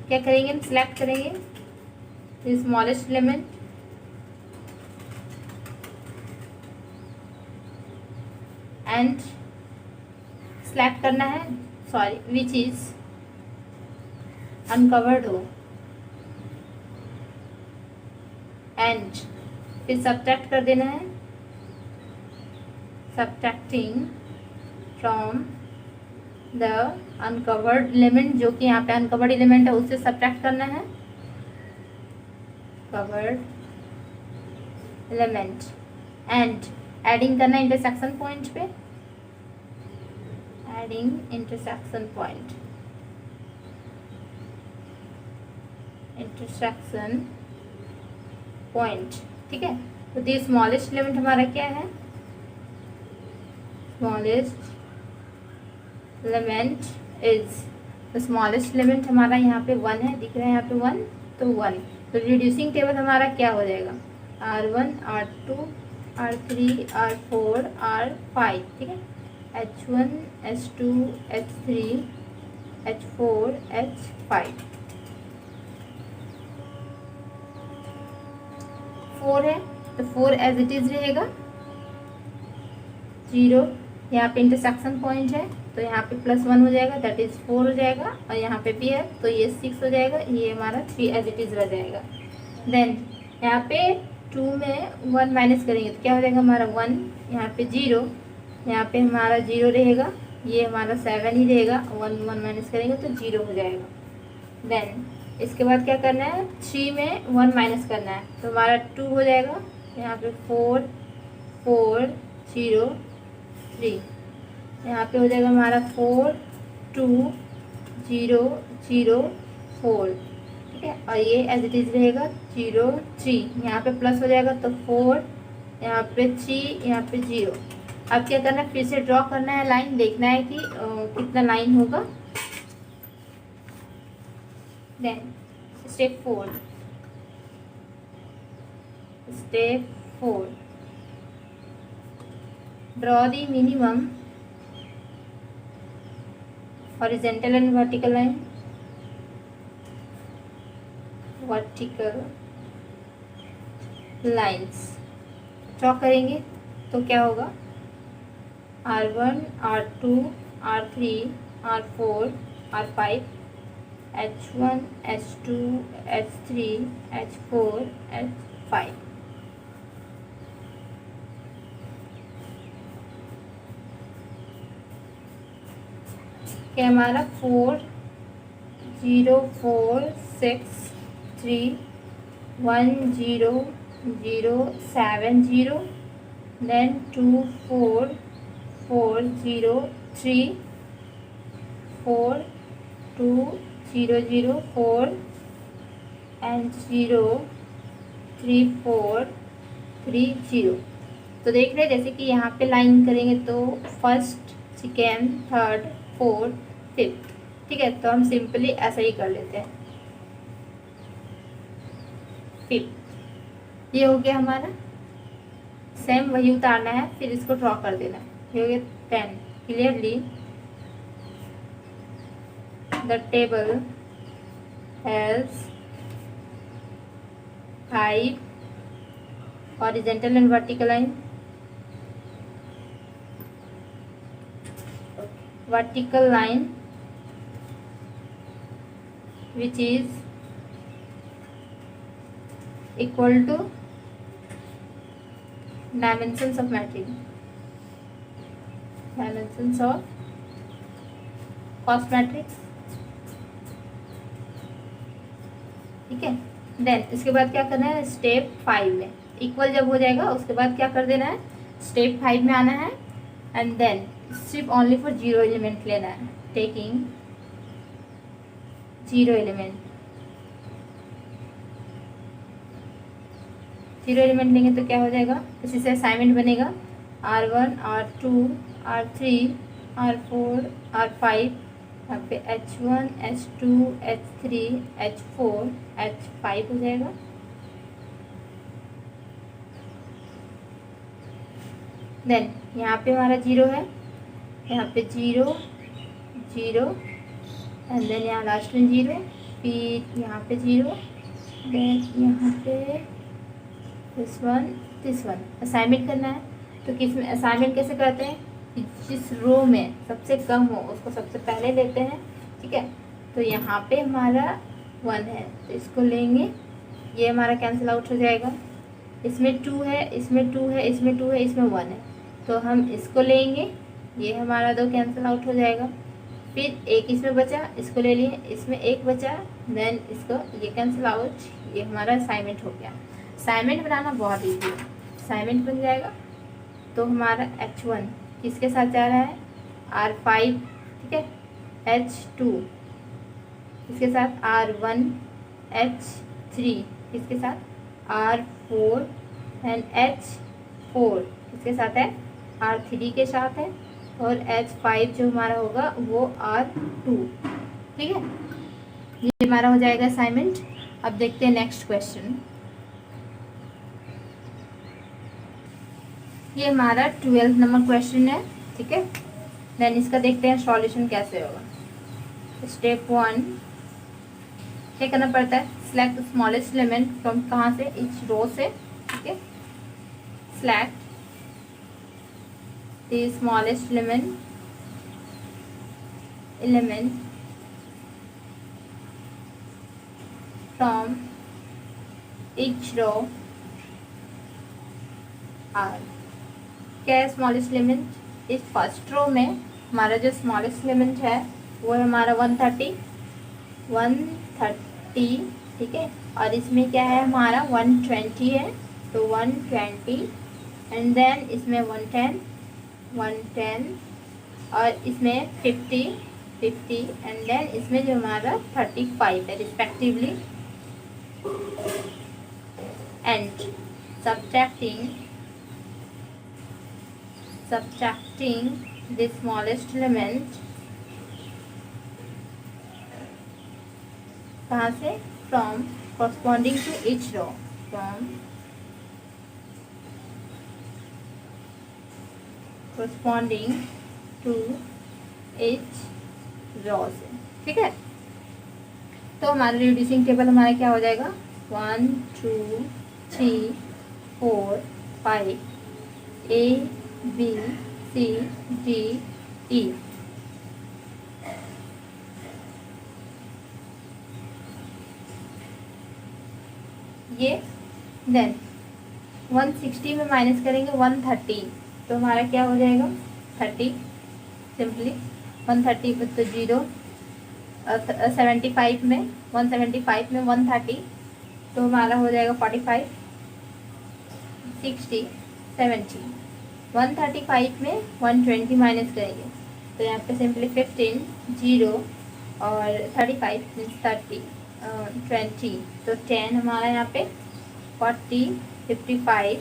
क्या करेंगे, हम सिलेक्ट करेंगे स्मॉलेस्ट एलिमेंट एंड सिलेक्ट करना है, सॉरी, विच इज अनकवर्ड हो, एंड फिर सब्ट्रैक्ट कर देना है, subtracting from the uncovered element, जो कि यहाँ पे अनकवर्ड एलिमेंट है उससे सब्ट्रैक्ट करना है कवर्ड एलिमेंट, एंड एडिंग करना है इंटरसेक्शन पॉइंट पे, एडिंग इंटरसेक्शन पॉइंट, ठीक है। तो दी स्मॉलेस्ट एलिमेंट हमारा क्या है, स्मॉलेस्ट एलिमेंट इज, तो स्मॉलेस्ट एलिमेंट हमारा यहाँ पे 1 है, दिख रहा है यहाँ पे 1, तो 1, तो रिड्यूसिंग टेबल हमारा क्या हो जाएगा, R1 R2 R3 R4 R5, ठीक है, H1 H2 H3 H4 H5, 4 है तो 4 एज इट इज रहेगा, 0 यहाँ पे इंटरसेक्शन पॉइंट है तो यहाँ पे +1 हो जाएगा, दैट इज 4 हो जाएगा, और यहाँ पे भी है तो ये 6 हो जाएगा, ये हमारा 3 एज इट इज रह जाएगा। देन यहाँ पे 2 में 1 माइनस करेंगे तो क्या हो जाएगा हमारा 1, यहाँ पे 0, यहाँ पे हमारा 0 रहेगा, ये हमारा 7 ही रहेगा, 1 माइनस करेंगे तो 0 हो जाएगा। देन इसके बाद क्या करना है, 3 में 1 माइनस करना है तो हमारा 2 हो जाएगा, यहाँ पे 4 4 0 3, यहाँ पे हो जाएगा हमारा 4 2 0 0 4, ठीक है, और ये एज इट इज रहेगा 0 3, यहाँ पे प्लस हो जाएगा तो 4, यहाँ पे 3, यहाँ पे 0। अब क्या करना है, फिर से ड्रॉ करना है लाइन, देखना है कि कितना लाइन होगा। Then step 4 draw the minimum horizontal and vertical line, vertical lines draw करेंगे तो क्या होगा, R1 R2 R3 R4 R5 H1 H2 H3 H4 H5, क्या हमारा 4 0 4 6 3 1 0 0 7 0, then 2 4 4 0 3 4 2 0 0 4 and 0 3 4 3 0। तो देख रहे हैं जैसे कि यहाँ पे लाइन करेंगे तो first second third fourth fifth, ठीक है, तो हम सिंपली ऐसा ही कर लेते हैं, फिफ्थ, ये हो गया हमारा, सेम वही उतारना है, फिर इसको ड्रॉ कर देना है, ये हो गया 10। Clearly the table has 5 horizontal and vertical line, vertical line which is equal to dimensions of matrix, dimensions of cost matrix ठीक है। देन इसके बाद क्या करना है, स्टेप 5 में इक्वल जब हो जाएगा उसके बाद क्या कर देना है, स्टेप 5 में आना है एंड देन सिर्फ ओनली फॉर जीरो एलिमेंट लेना है, taking zero element. Zero element लेंगे तो क्या हो जाएगा, इसी से असाइनमेंट बनेगा R1 R2 R3 R4 R5, यहाँ पे H1 H2 H3 H4 H5 हो जाएगा। देन यहाँ पे हमारा जीरो है, यहाँ पे जीरो जीरो एंड देन यहाँ लास्ट में जीरो, फिर यहाँ पे जीरो, देन यहाँ पे दिस वन असाइनमेंट करना है। तो किस में असाइनमेंट कैसे करते हैं, जिस रो में सबसे कम हो उसको सबसे पहले लेते हैं, ठीक है। तो यहाँ पे हमारा 1 है तो इसको लेंगे, ये हमारा कैंसिल आउट हो जाएगा। इसमें 2 है, इसमें 2 है, इसमें 2 है, इसमें 1 है, तो हम इसको लेंगे, ये हमारा 2 कैंसिल आउट हो जाएगा। फिर एक इसमें बचा, इसको ले लिए, इसमें एक बचा, देन इसको ये कैंसिल आउट, ये हमारा असाइनमेंट हो गया। असाइनमेंट बनाना बहुत ईजी है, असाइनमेंट बन जाएगा। तो हमारा H1 किसके साथ जा रहा है, R5, ठीक है, H2 इसके साथ R1 H3 इसके साथ R4 एंड H4 इसके साथ है R3 के साथ है, और H5 जो हमारा होगा वो R2, ठीक है। ये हमारा हो जाएगा असाइनमेंट। अब देखते हैं नेक्स्ट क्वेश्चन। ये हमारा 12 नंबर क्वेश्चन है, ठीक है। देन इसका देखते हैं सॉल्यूशन कैसे होगा। स्टेप 1 क्या करना पड़ता है, select the smallest element from, कहाँ से, इच रो से, ठीक है। Select the smallest element from each row are. क्या है स्मॉलेस्ट एलिमेंट, इस फर्स्ट रो में हमारा जो स्मॉलेस्ट एलिमेंट है वो है हमारा 130, ठीक है। और इसमें क्या है हमारा 120 है, तो 120 एंड देन इसमें 110 और इसमें 50 एंड देन इसमें जो हमारा 35 है respectively. And subtracting the smallest element कहाँ से, from corresponding to each row, from corresponding to each row से, ठीक है। तो हमारा रिड्यूसिंग टेबल हमारा क्या हो जाएगा, 1 2 3 4 5 A B C D E। ये देन 160 में माइनस करेंगे 130, तो हमारा क्या हो जाएगा 30, सिंपली 130 में तो 0, 75 में 175 में 130, तो हमारा हो जाएगा 45 60 70। 135 में 120 माइनस करेंगे तो यहाँ पे सिंपली 15 0 और 35 मीन्स 30 20, तो 10 हमारा यहाँ पे 40 55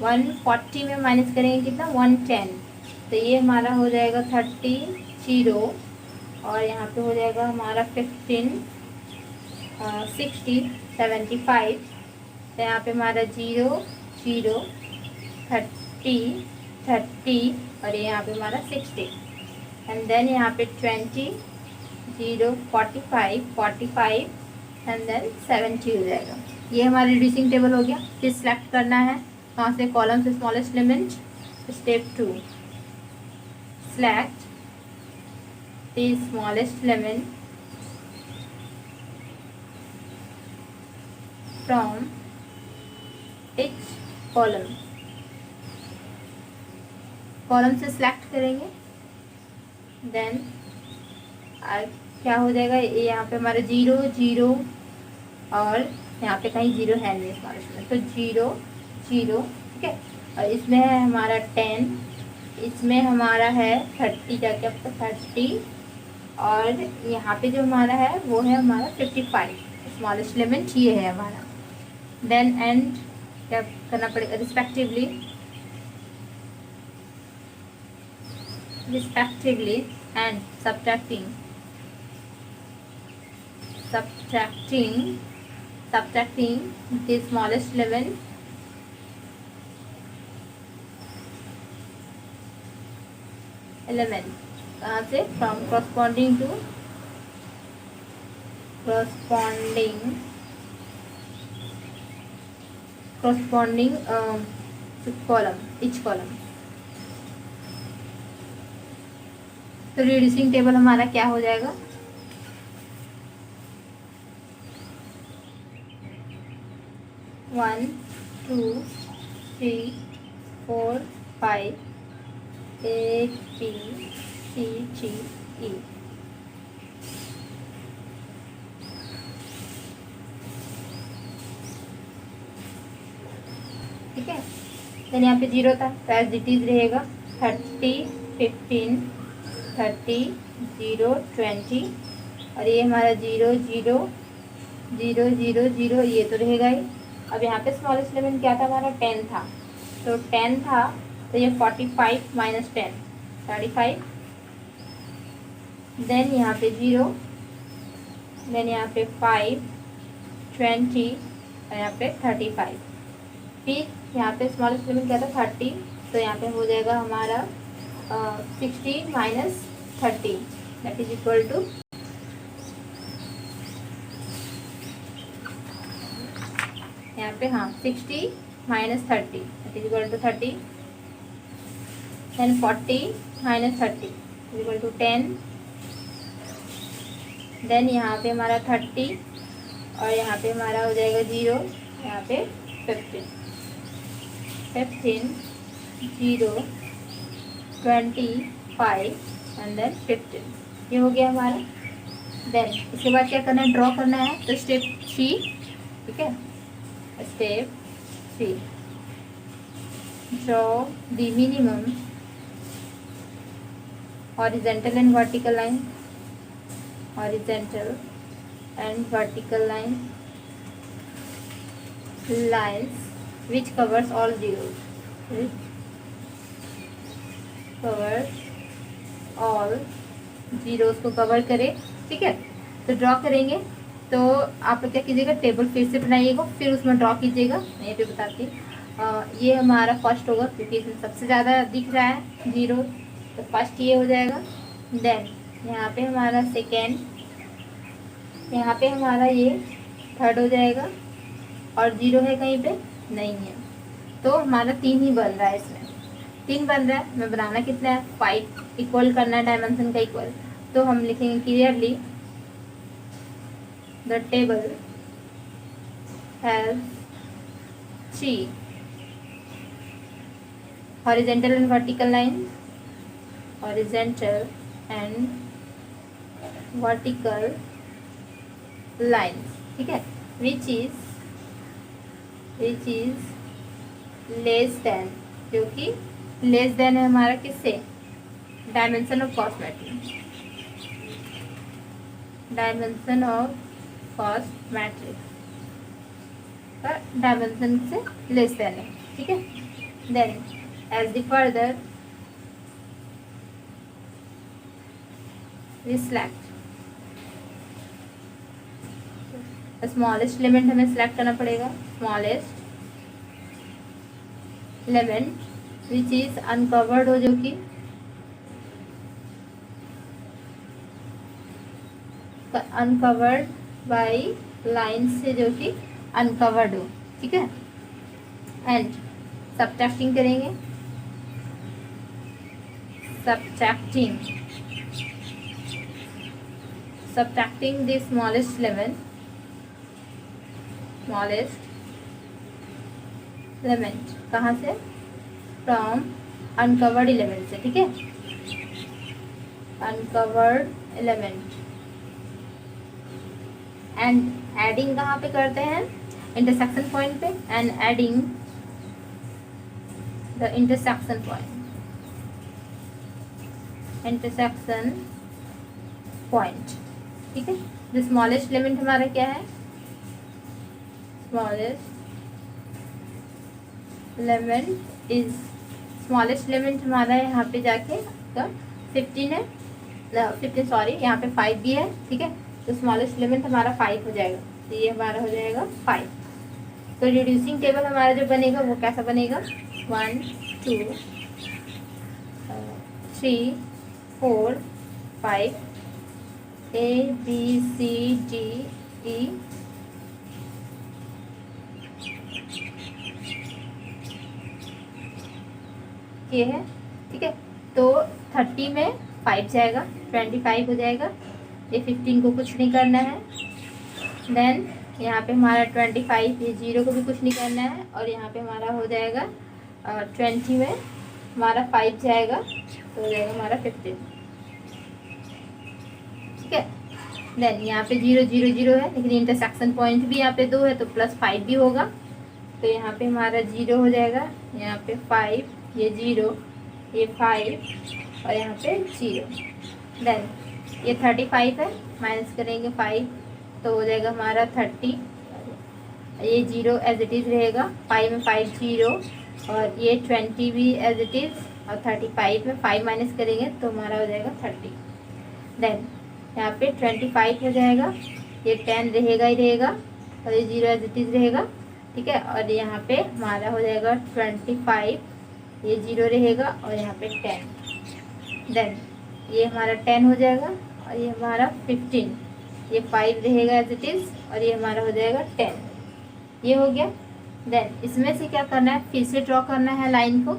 140 में माइनस करेंगे कितना 110, तो ये हमारा हो जाएगा 30 0 और यहाँ पे हो जाएगा हमारा 15 60 75, तो यहाँ पे हमारा 0 0 30 और यहाँ पे हमारा 60 एंड देन यहाँ पे 20 0 45 एंड देन 70 हो जाएगा। ये हमारा रिड्यूसिंग टेबल हो गया। फिर सिलेक्ट करना है कहाँ से, कॉलम से smallest element. Step 2 select the smallest element from etch column. Column से सिलेक्ट करेंगे देन क्या हो जाएगा, ये यहाँ पे हमारा 0 0 और यहाँ पे कहीं जीरो है नहीं स्मॉलेस्ट में, तो जीरो जीरो, ठीक है। और इसमें है हमारा 10, इसमें हमारा है 30, जाके आपका 30, और यहाँ पे जो हमारा है वो है हमारा 55। स्मॉलेस्ट एलिमेंट ये है हमारा। देन एंड क्या करना पड़ेगा, respectively and subtracting the smallest element कहाँ से, from corresponding column, each column। तो रिड्यूसिंग टेबल हमारा क्या हो जाएगा, 1 2 3 4 5 A B C G E। ठीक है। देन यहाँ पे जीरो था तो एज इट इज रहेगा 30 15 30 0 20, और ये हमारा 0 0 0 0 0, ये तो रहेगा ही। अब यहाँ पे स्मॉलेस्ट एलिमेंट क्या था हमारा, 10 था, तो 10 था तो ये 45 माइनस 10 35। देन यहाँ पे 0, देन यहाँ पे 5 20, और यहाँ पे 35। फिर यहाँ पे स्मॉलेस्ट एलिमेंट क्या था, 30, तो यहाँ पे हो जाएगा हमारा 60 minus 30, that is equal to, यहाँ पे हाँ 60 minus 30, that is equal to 30। Then 40 minus 30 is equal to 10। Then यहाँ पे हमारा 30, और यहाँ पे हमारा हो जाएगा 0, यहाँ पे 15 0 25 एंड देन 15, ये हो गया हमारा। देन इसके बाद क्या करना है, ड्रॉ करना है, तो स्टेप 3, ठीक है, step 3, draw the minimum horizontal and vertical line, horizontal and vertical lines which covers all zeros, which covers all zeros को कवर करे, ठीक है। तो ड्रॉ करेंगे तो आप लोग क्या कीजिएगा, टेबल फिर से बनाइएगा, फिर उसमें ड्रॉ कीजिएगा, मैं ये भी बताती हूँ। ये हमारा फर्स्ट होगा क्योंकि इसमें सबसे ज़्यादा दिख रहा है जीरो, तो फर्स्ट ये हो जाएगा। देन यहाँ पे हमारा सेकेंड, यहाँ पे हमारा ये थर्ड हो जाएगा, और जीरो है कहीं पे नहीं है, तो हमारा 3 ही बन रहा है, इसमें 3 बन रहा है। मैं बनाना कितना है, 5 इक्वल करना है, डायमेंशन का इक्वल, तो हम लिखेंगे clearly the table has 3 horizontal and vertical lines, horizontal and vertical lines, ठीक है, which is लेस देन, जो कि लेस देन है हमारा किससे, dimension of cost matrix, dimension of cost matrix का डायमेंशन से लेस देन है, ठीक है। Then as the further we select smallest element हमें सिलेक्ट करना पड़ेगा, smallest element which is uncovered हो, जो कि अनकवर्ड बाय लाइन से, जो कि अनकवर्ड हो, ठीक है। एंड सब्ट्रैक्टिंग करेंगे, subtracting the smallest element कहाँ से, फ्रॉम अनकवर्ड एलिमेंट से, ठीक है, अनकवर्ड एलिमेंट एंड एडिंग कहाँ पे करते हैं, इंटरसेक्शन पॉइंट पे, and adding the intersection point, ठीक है। द स्मॉलेस्ट एलिमेंट हमारा क्या है, स्मॉलेस्ट एलिमेंट हमारा यहाँ पे जाके 15 है, 15 सॉरी, यहाँ पे 5 भी है, ठीक है। तो स्मॉलेस्ट एलिमेंट हमारा 5 हो जाएगा, तो ये हमारा हो जाएगा 5। तो रिड्यूसिंग टेबल हमारा जो बनेगा वो कैसा बनेगा, 1 2 3 4 5 ABCDE ये है, ठीक है। तो 30 में 5 जाएगा, 25 हो जाएगा, ये 15 को कुछ नहीं करना है। देन यहाँ पे हमारा 25, ये 0 को भी कुछ नहीं करना है, और यहाँ पे हमारा हो जाएगा 20 में हमारा 5 जाएगा, तो हो जाएगा हमारा 15, ठीक है। देन यहाँ पे 0 0 0 है, लेकिन इंटरसेक्शन पॉइंट भी यहाँ पे 2 है, तो +5 भी होगा, तो यहाँ पे हमारा 0 हो जाएगा, यहाँ पे 5, ये 0, ये 5 और यहाँ पे 0। देन ये 35 है, माइनस करेंगे 5 तो हो जाएगा हमारा 30, ये 0 एज इट इज़ रहेगा, 5 में 5 0, और ये 20 भी एज इट इज़, और 35 में 5 माइनस करेंगे तो हमारा हो जाएगा 30। देन यहाँ पे 25 हो जाएगा, ये 10 रहेगा ही रहेगा, और ये 0 एज इट इज़ रहेगा, ठीक है। और यहाँ पे हमारा हो जाएगा 25, ये 0 रहेगा, और यहाँ पे 10। देन ये हमारा 10 हो जाएगा, और ये हमारा 15, ये 5 रहेगा एज इट इज़, और ये हमारा हो जाएगा 10, ये हो गया। देन इसमें से क्या करना है, फिर से ड्रॉ करना है लाइन को,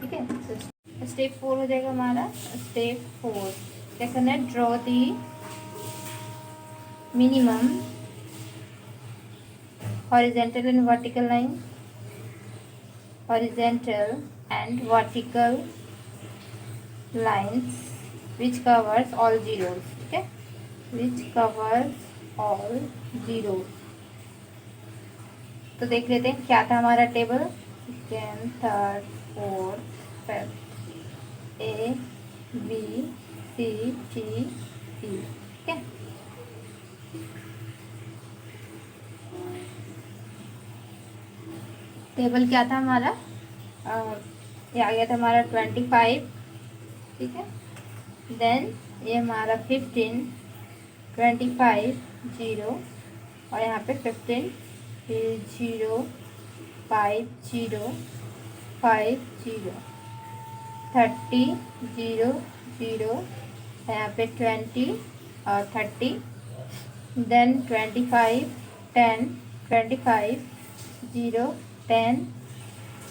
ठीक है। तो स्टेप 4 हो जाएगा हमारा, स्टेप 4 क्या करना है, draw the minimum horizontal and vertical line, horizontal and vertical lines which covers all zeros, ठीक है, which covers all zeros। तो देख लेते हैं क्या था हमारा table, second, third, fourth, fifth, A B C D E, ठीक है। टेबल क्या था हमारा, ये आ गया था हमारा 25, ठीक है। देन ये हमारा 15, 25 0, और यहाँ पे 15 फिर 0 5 0 5 0, 30 0 0, यहाँ पे 20 और 30, देन 25 10 25 0 10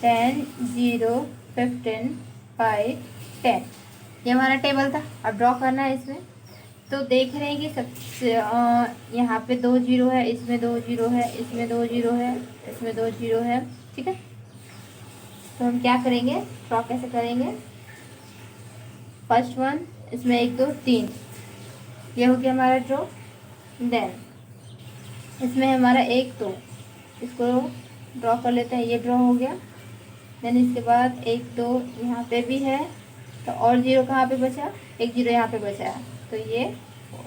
10 0 15 5 10, ये हमारा टेबल था। अब ड्रॉ करना है इसमें, तो देख रहे हैं कि सबसे यहाँ पे 2 0 है, इसमें 2 0 है, इसमें 2 0 है, इसमें 2 0 है, ठीक है। तो हम क्या करेंगे, ड्रॉ कैसे करेंगे, फर्स्ट वन, इसमें 1 2 3, ये हो गया हमारा ड्रॉ। देन इसमें हमारा 1 2, इसको ड्रॉ कर लेते हैं, ये ड्रॉ हो गया। देन इसके बाद 1 2 यहाँ पे भी है, तो और 0 कहाँ पे बचा, 1 0 यहाँ पे बचा है, तो ये 4,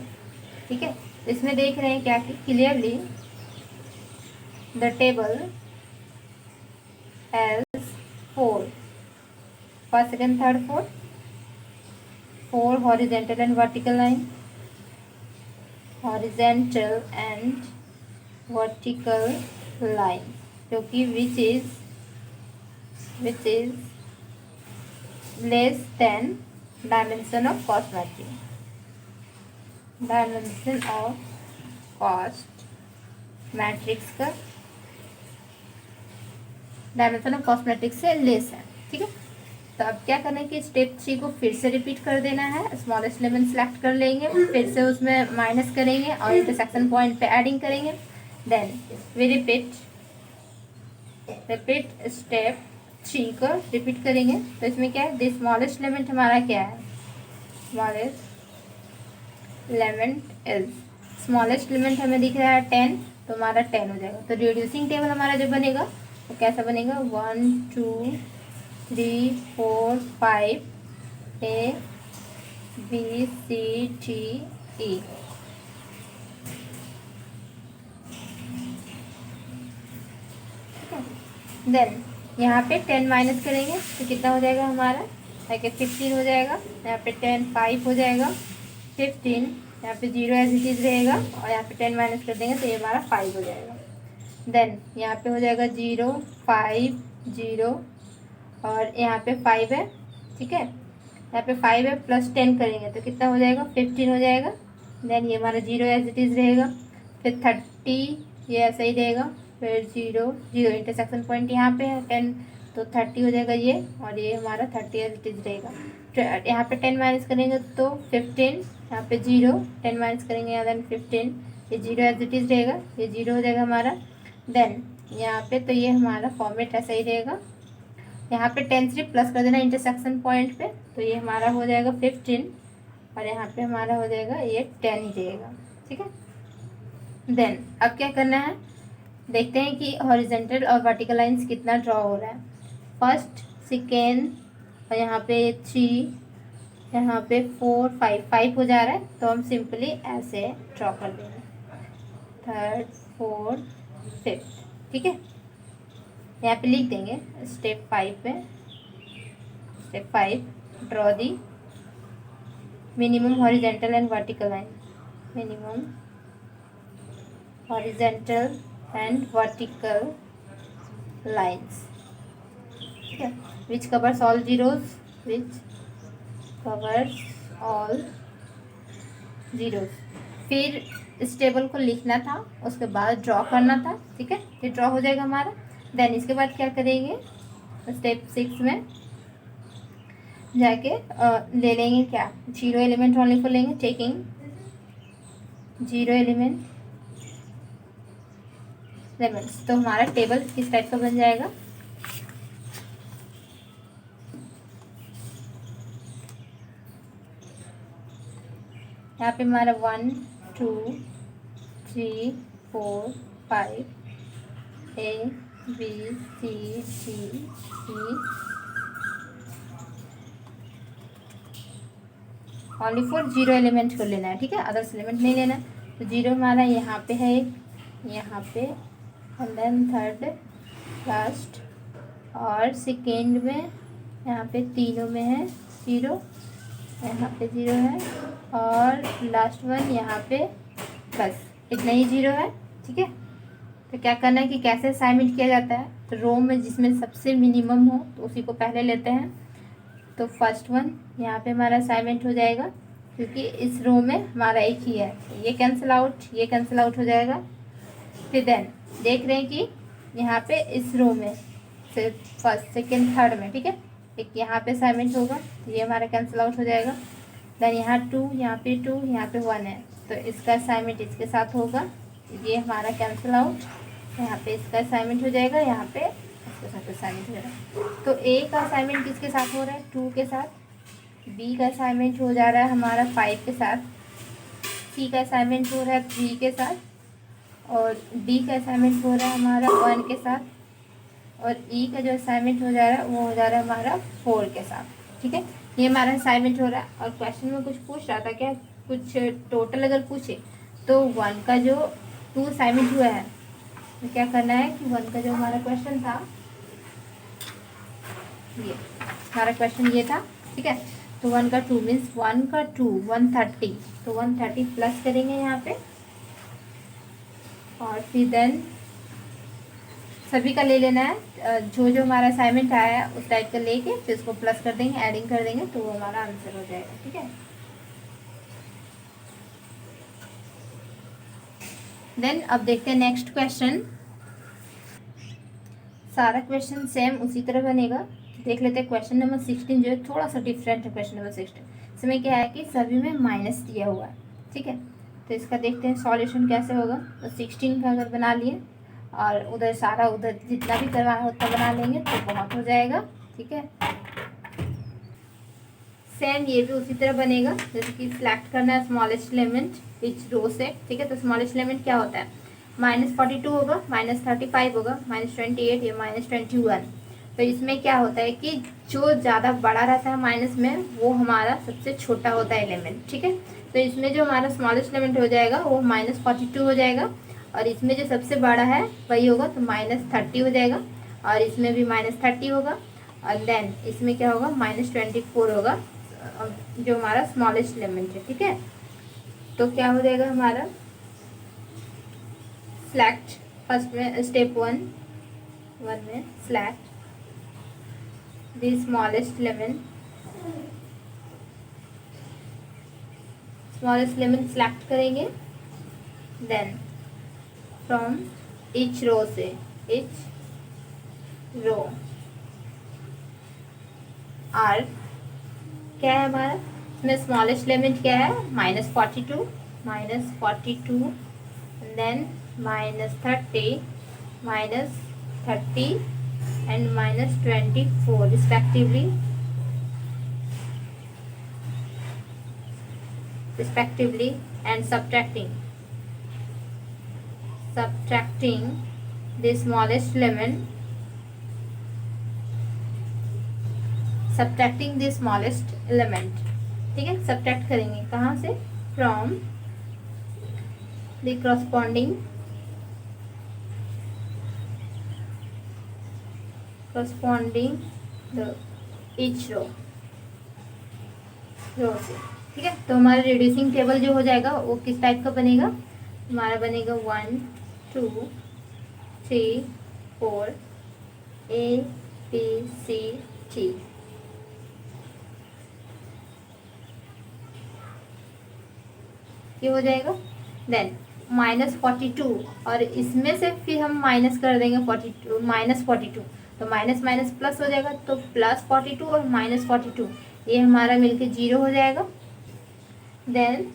ठीक है। इसमें देख रहे हैं क्या कि clearly the table has 4, first second third fourth, 4 horizontal and vertical line, horizontal and vertical line, जो कि which is less than dimension of cost matrix, dimension of cost matrix का डायमेंशन ऑफ कॉस्ट मैट्रिक्स से less है, ठीक है। तो अब क्या करना है कि स्टेप 3 को फिर से रिपीट कर देना है, स्मॉलेस्ट एलिमेंट सेलेक्ट कर लेंगे, फिर से उसमें माइनस करेंगे और इंटरसेक्शन पॉइंट पे एडिंग करेंगे। देन वी रिपीट स्टेप 3 को रिपीट करेंगे। तो इसमें क्या है, द स्मॉलेस्ट एलिमेंट हमारा क्या है, smallest element is smallest element हमें दिख रहा है 10, तो हमारा 10 हो जाएगा। तो रिड्यूसिंग टेबल हमारा जो बनेगा वो कैसा बनेगा, 1 2 3 4 5 A B C D E। Then यहाँ पे 10 माइनस करेंगे तो कितना हो जाएगा हमारा, ताकि 15 हो जाएगा। यहाँ पे 10 5 हो जाएगा, 15 यहाँ पे 0 एज इट इज़ रहेगा, और यहाँ पे 10 माइनस कर देंगे तो ये हमारा 5 हो जाएगा। देन यहाँ पे हो जाएगा 0 5 0, और यहाँ पे 5 है, ठीक है। यहाँ पे 5 है प्लस 10 करेंगे तो कितना हो जाएगा, 15 हो जाएगा। देन ये हमारा 0 एज इट इज़ रहेगा, फिर 30 ये ऐसा ही रहेगा, फिर 0 0 इंटरसेक्शन पॉइंट यहाँ पे है 10, तो 30 हो जाएगा ये, और ये हमारा 30 एज इट इज़ रहेगा। यहाँ पे 10 माइनस करेंगे तो 15, यहाँ पे 0 10 माइनस करेंगे यहाँ, देन 15 ये 0 एज इट इज़ रहेगा, ये 0 हो जाएगा हमारा। देन यहाँ पे तो ये हमारा फॉर्मेट ऐसा ही रहेगा। यहाँ पे 10 से प्लस कर देना इंटरसेक्शन पॉइंट पे, तो ये हमारा हो जाएगा 15, और यहाँ पे हमारा हो जाएगा ये 10 ही रहेगा, ठीक है। देन अब क्या करना है, देखते हैं कि हॉरिजेंटल और वर्टिकल लाइंस कितना ड्रॉ हो रहा है। फर्स्ट सेकेंड, और यहाँ पे 3, यहाँ पे 4 5 हो जा रहा है, तो हम सिंपली ऐसे ड्रॉ कर देंगे, 3rd 4th 5th, ठीक है। यहाँ पे लिख देंगे स्टेप 5 पे, step 5 draw the minimum horizontal and vertical line, minimum horizontal and vertical lines, ठीक है, which covers all zeros, which covers all zeros. फिर इस टेबल को लिखना था, उसके बाद ड्रॉ करना था, ठीक है। ये ड्रॉ हो जाएगा हमारा। देन इसके बाद क्या करेंगे, स्टेप 6 में जाके ले लेंगे क्या, 0 एलिमेंट ओनली फॉर लेंगे, टेकिंग 0 एलिमेंट एलिमेंट्स। तो हमारा टेबल किस टाइप का बन जाएगा, यहाँ पे हमारा 1 2 3 4 5 A B C D E, only for 0 element को लेना है, ठीक है, अदर्स एलिमेंट नहीं लेना। तो 0 हमारा यहाँ पे है एक, यहाँ पे, एंड देन 3rd लास्ट, और सेकेंड में यहाँ पे तीनों में है 0, यहाँ पे 0 है, और लास्ट वन यहाँ पे, बस इतना ही 0 है, ठीक है। तो क्या करना है कि कैसे असाइनमेंट किया जाता है, तो रो में जिसमें सबसे मिनिमम हो तो उसी को पहले लेते हैं। तो फर्स्ट वन यहाँ पे हमारा असाइनमेंट हो जाएगा, क्योंकि इस रो में हमारा एक ही है, ये कैंसिल आउट, ये कैंसिल आउट हो जाएगा। फिर देन देख रहे हैं कि यहाँ पे इस रो में फर्स्ट सेकेंड थर्ड में, ठीक है, एक यहाँ पे असाइनमेंट होगा, तो ये हमारा कैंसिल आउट हो जाएगा। देन यहाँ 2, यहाँ पे 2, यहाँ पे 1 है, तो इसका असाइनमेंट इसके साथ होगा, ये हमारा कैंसिल आउट। यहाँ पे इसका असाइनमेंट हो जाएगा, यहाँ पे इसके साथ असाइनमेंट हो जाएगा। तो ए का असाइनमेंट किसके साथ हो रहा है, 2 के साथ। बी का असाइनमेंट हो जा रहा है हमारा 5 के साथ। सी का असाइनमेंट हो रहा है 3 के साथ, और डी का असाइनमेंट हो रहा है हमारा 1 के साथ, और ई का जो असाइनमेंट हो जा रहा है वो हो जा रहा है हमारा 4 के साथ, ठीक है। ये हमारा असाइनमेंट हो रहा है। और क्वेश्चन में कुछ पूछ रहा था क्या, कुछ टोटल अगर पूछे तो 1 का जो 2 असाइनमेंट हुआ है, तो क्या करना है कि 1 का जो हमारा क्वेश्चन था, ये हमारा क्वेश्चन ये था, ठीक है। तो 1 का 2 मीन्स 1 का 2 130, तो 130 प्लस करेंगे यहाँ पे, और फिर देन सभी का ले लेना है, जो जो हमारा असाइनमेंट आया है उस टाइप का लेके फिर उसको प्लस कर देंगे, एडिंग कर देंगे, तो वो हमारा आंसर हो जाएगा, ठीक है। देन अब देखते हैं नेक्स्ट क्वेश्चन। सारा क्वेश्चन सेम उसी तरह बनेगा। देख लेते हैं क्वेश्चन नंबर 16 जो है थोड़ा सा डिफरेंट है। क्वेश्चन नंबर 16 इसमें क्या है कि सभी में माइनस दिया हुआ है, ठीक है। तो इसका देखते हैं सॉल्यूशन कैसे होगा। तो 16 का अगर बना लिए और उधर सारा उधर जितना भी करवाना है उतना बना लेंगे तो बहुत हो जाएगा, ठीक है। सेम ये भी उसी तरह बनेगा, जैसे कि सिलेक्ट करना है स्मॉलेस्ट एलिमेंट इच रो से, ठीक है। तो स्मॉलेस्ट एलिमेंट क्या होता है, -42 होगा, -35 होगा, -28 या -21। तो इसमें क्या होता है कि जो ज़्यादा बड़ा रहता है माइनस में वो हमारा सबसे छोटा होता है एलिमेंट, ठीक है। तो इसमें जो हमारा स्मॉलेस्ट एलिमेंट हो जाएगा वो -42 हो जाएगा, और इसमें जो सबसे बड़ा है वही होगा, तो -30 हो जाएगा, और इसमें भी -30 होगा, और देन इसमें क्या होगा, -24 होगा, जो हमारा स्मॉलेस्ट एलिमेंट है, ठीक है। तो क्या हो जाएगा हमारा, सिलेक्ट फर्स्ट में स्टेप वन में select the smallest element select करेंगे, देन फ्रॉम ईच रो से, ईच रो आर क्या है हमारा, इसमें स्मॉलेस्ट एलिमेंट क्या है, -42, then -30, -30 and -24 respectively, and subtracting the smallest element, ठीक है। सब्ट्रैक्ट करेंगे कहाँ से, from the corresponding the each row से, ठीक है। तो हमारा रिड्यूसिंग टेबल जो हो जाएगा वो किस टाइप का बनेगा, हमारा बनेगा 1 2 3 4 A B C T, ये हो जाएगा। देन -42, और इसमें से फिर हम माइनस कर देंगे -42, तो माइनस माइनस प्लस हो जाएगा, तो +42 और -42 ये हमारा मिलके 0 हो जाएगा। देन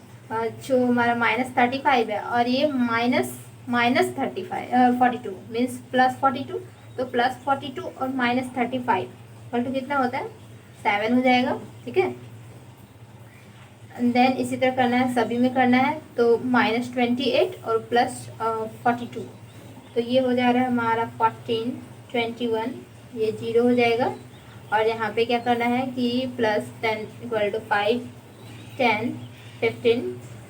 जो हमारा -35 है और ये -42 मीन्स +42, तो +42 और -35 टू कितना होता है, 7 हो जाएगा, ठीक है। देन इसी तरह करना है, सभी में करना है, तो -28 और +42, तो ये हो जा रहा है हमारा 14 21, ये 0 हो जाएगा। और यहाँ पे क्या करना है कि +10 = 5 10 15,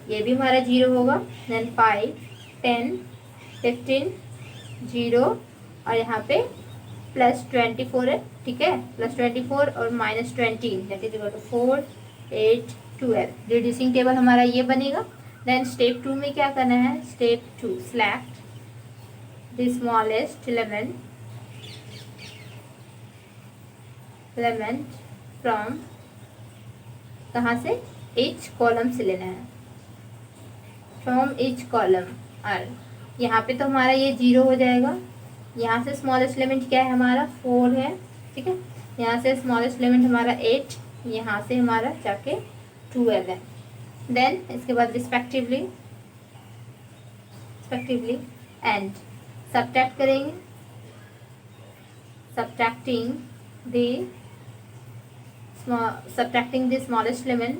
ये भी हमारा 0 होगा। देन 5 10 15 0, और यहाँ पे +24 है, ठीक है, +24 और -20 दैट इज 4 8 12। रिड्यूसिंग टेबल हमारा ये बनेगा। देन स्टेप 2 में क्या करना है, step 2 select the smallest element from, कहाँ से, ईच कॉलम से लेना है, फ्रॉम ईच कॉलम। और यहाँ पे तो हमारा ये 0 हो जाएगा, यहाँ से स्मॉलेस्ट एलिमेंट क्या है हमारा 4 है, ठीक है, यहाँ से स्मॉलेस्ट एलिमेंट हमारा 8, यहाँ से हमारा जाके 12 है। देन इसके बाद रिस्पेक्टिवली एंड सब्ट्रैक्ट करेंगे, subtracting the smallest element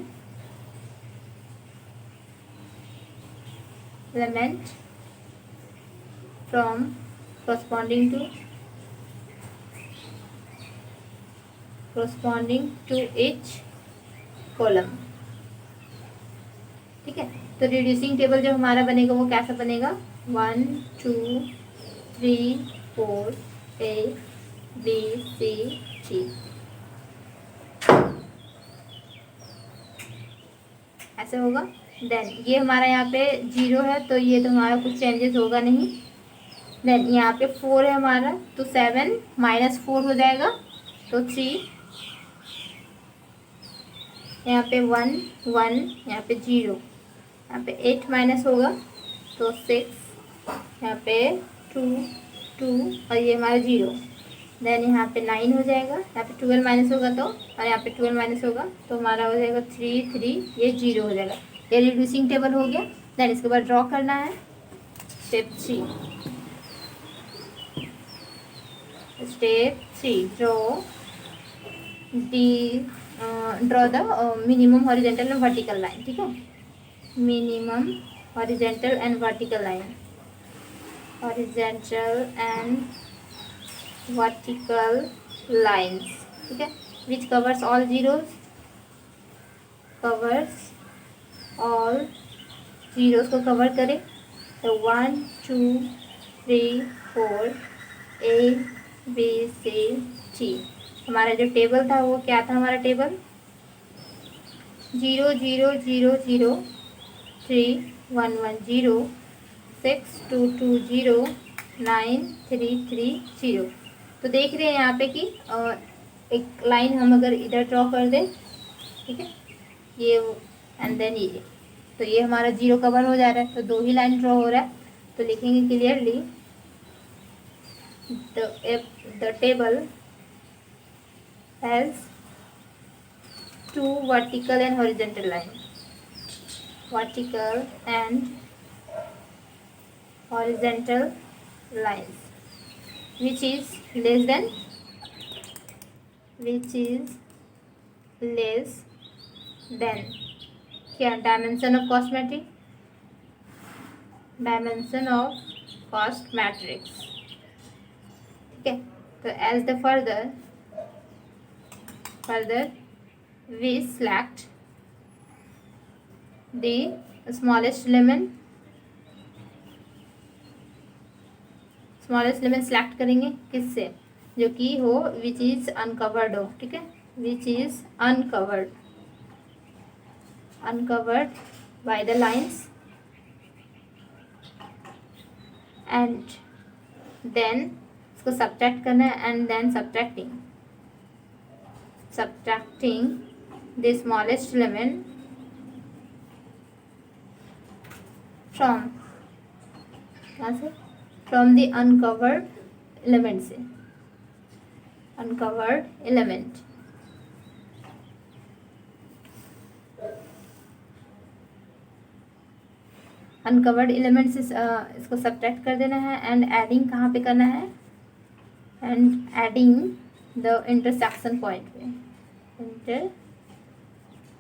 from corresponding to each column, ठीक है। तो रिड्यूसिंग टेबल जो हमारा बनेगा वो कैसा बनेगा, 1 2 3 4 A B C T, ऐसे होगा। देन ये हमारा यहाँ पे 0 है, तो ये तो हमारा कुछ चेंजेस होगा नहीं। देन यहाँ पे 4 है हमारा, तो 7 -4 हो जाएगा, तो 3, यहाँ पे 1 1, यहाँ पे 0, यहाँ पे 8 माइनस होगा, तो 6, यहाँ पे 2 2, और ये हमारा 0। देन यहाँ पे 9 हो जाएगा, यहाँ पे 12 माइनस होगा, तो और यहाँ पे 12 माइनस होगा, तो हमारा हो जाएगा 3 3, ये 0 हो जाएगा। ये रिड्यूसिंग टेबल हो गया। देन इसके बाद ड्रॉ करना है, step 3 draw the draw the minimum horizontal and vertical line, ठीक है, minimum horizontal and vertical line, horizontal and vertical lines, ठीक है, which covers all zeros, covers all zeros को कवर करें। तो 1 2 3 4 A B C G, हमारा जो table था वो क्या था, हमारा टेबल 0 0 0 0 3 1 1 0 6 2 2 0 9 3 3 0। तो देख रहे हैं यहाँ पे कि एक लाइन हम अगर इधर ड्रॉ कर दें, ठीक है, ये एंड देन ये, तो ये हमारा जीरो कवर हो जा रहा है, तो दो ही लाइन ड्रॉ हो रहा है। तो लिखेंगे clearly the table has two vertical and horizontal line, vertical and horizontal lines which is less than, which is less than क्या, dimension of cost matrix, dimension of cost matrix, ठीक है। तो as the further we select the smallest element, smallest element select करेंगे किससे, जो कि हो विच is uncovered हो, ठीक है, which is uncovered, uncovered by the lines, and then इसको सब्ट्रैक्ट करना है, and then subtracting the smallest element from, कहाँ से, फ्रॉम द अनकवर्ड एलिमेंट से, अनकवर्ड एलिमेंट, अनकवर्ड एलिमेंट से इसको सब्ट्रैक्ट कर देना है, एंड एडिंग कहाँ पे करना है, and adding the intersection point पे,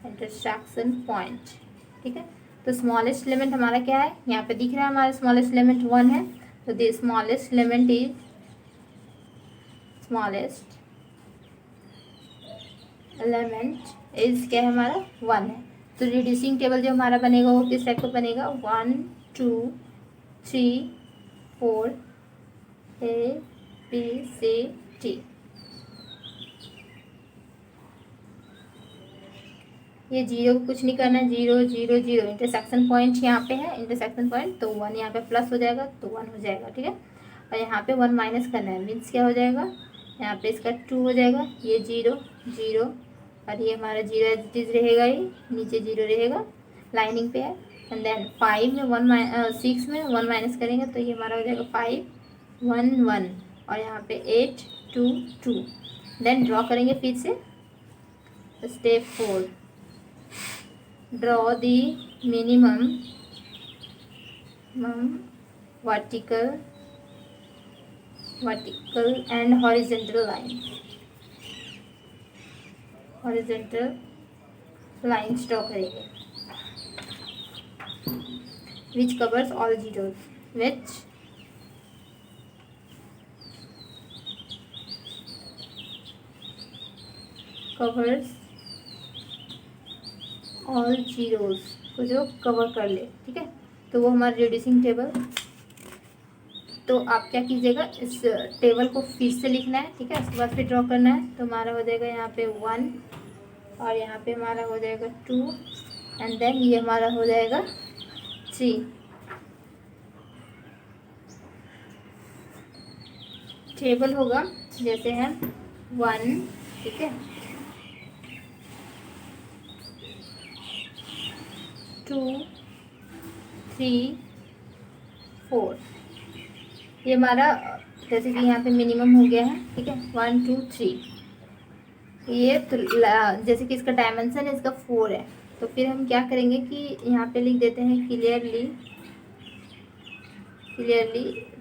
इंटरसेक्शन पॉइंट, ठीक है। तो स्मॉलेस्ट एलिमेंट हमारा क्या है, यहाँ पे दिख रहा है हमारा स्मॉलेस्ट एलिमेंट 1 है, तो the smallest element is, smallest element is क्या है हमारा 1 है। तो रिड्यूसिंग टेबल जो हमारा बनेगा वो किस टाइप का बनेगा, 1 2 3 4 A B C D, ये जीरो को कुछ नहीं करना है, 0 0 0 इंटरसेक्शन पॉइंट यहाँ पे है, इंटरसेक्शन पॉइंट, तो 1 यहाँ पे प्लस हो जाएगा, तो 1 हो जाएगा, ठीक है। और यहाँ पे 1 माइनस करना है, मीन्स क्या हो जाएगा, यहाँ पे इसका 2 हो जाएगा, ये 0 0, और ये हमारा 0 एज इट इज रहेगा, ही नीचे 0 रहेगा, लाइनिंग पे है, एंड देन 5 में 6 में 1 माइनस करेंगे, तो ये हमारा हो जाएगा 5 1 1, और यहाँ पे 8 2 2। देन ड्रॉ करेंगे फिर से, step 4, draw the minimum vertical and horizontal line, horizontal lines draw करेंगे which covers all zeros, which covers all zeros को जो कवर कर ले, ठीक है। तो वो हमारा रिड्यूसिंग टेबल, तो आप क्या कीजिएगा, इस टेबल को फिर से लिखना है, ठीक है, उसके बाद फिर ड्रॉ करना है, तो हमारा हो जाएगा यहाँ पे 1, और यहाँ पे हमारा हो जाएगा 2, एंड देन ये हमारा हो जाएगा 3। टेबल होगा जैसे है 1, ठीक है, 2 3 4, ये हमारा जैसे कि यहाँ पे मिनिमम हो गया है, ठीक है, 1 2 3, ये तो जैसे कि इसका डायमेंशन है, इसका 4 है, तो फिर हम क्या करेंगे कि यहाँ पे लिख देते हैं क्लियरली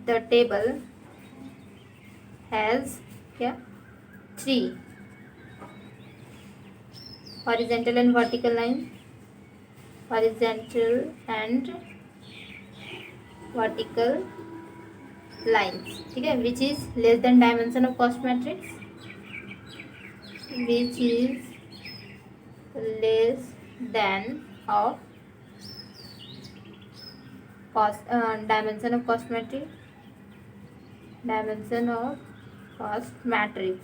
द टेबल हैज़ क्या 3 horizontal and vertical line, horizontal and vertical lines, ठीक है, which is less than dimension of cost matrix, which is less than of cost dimension of cost matrix, dimension of cost matrix,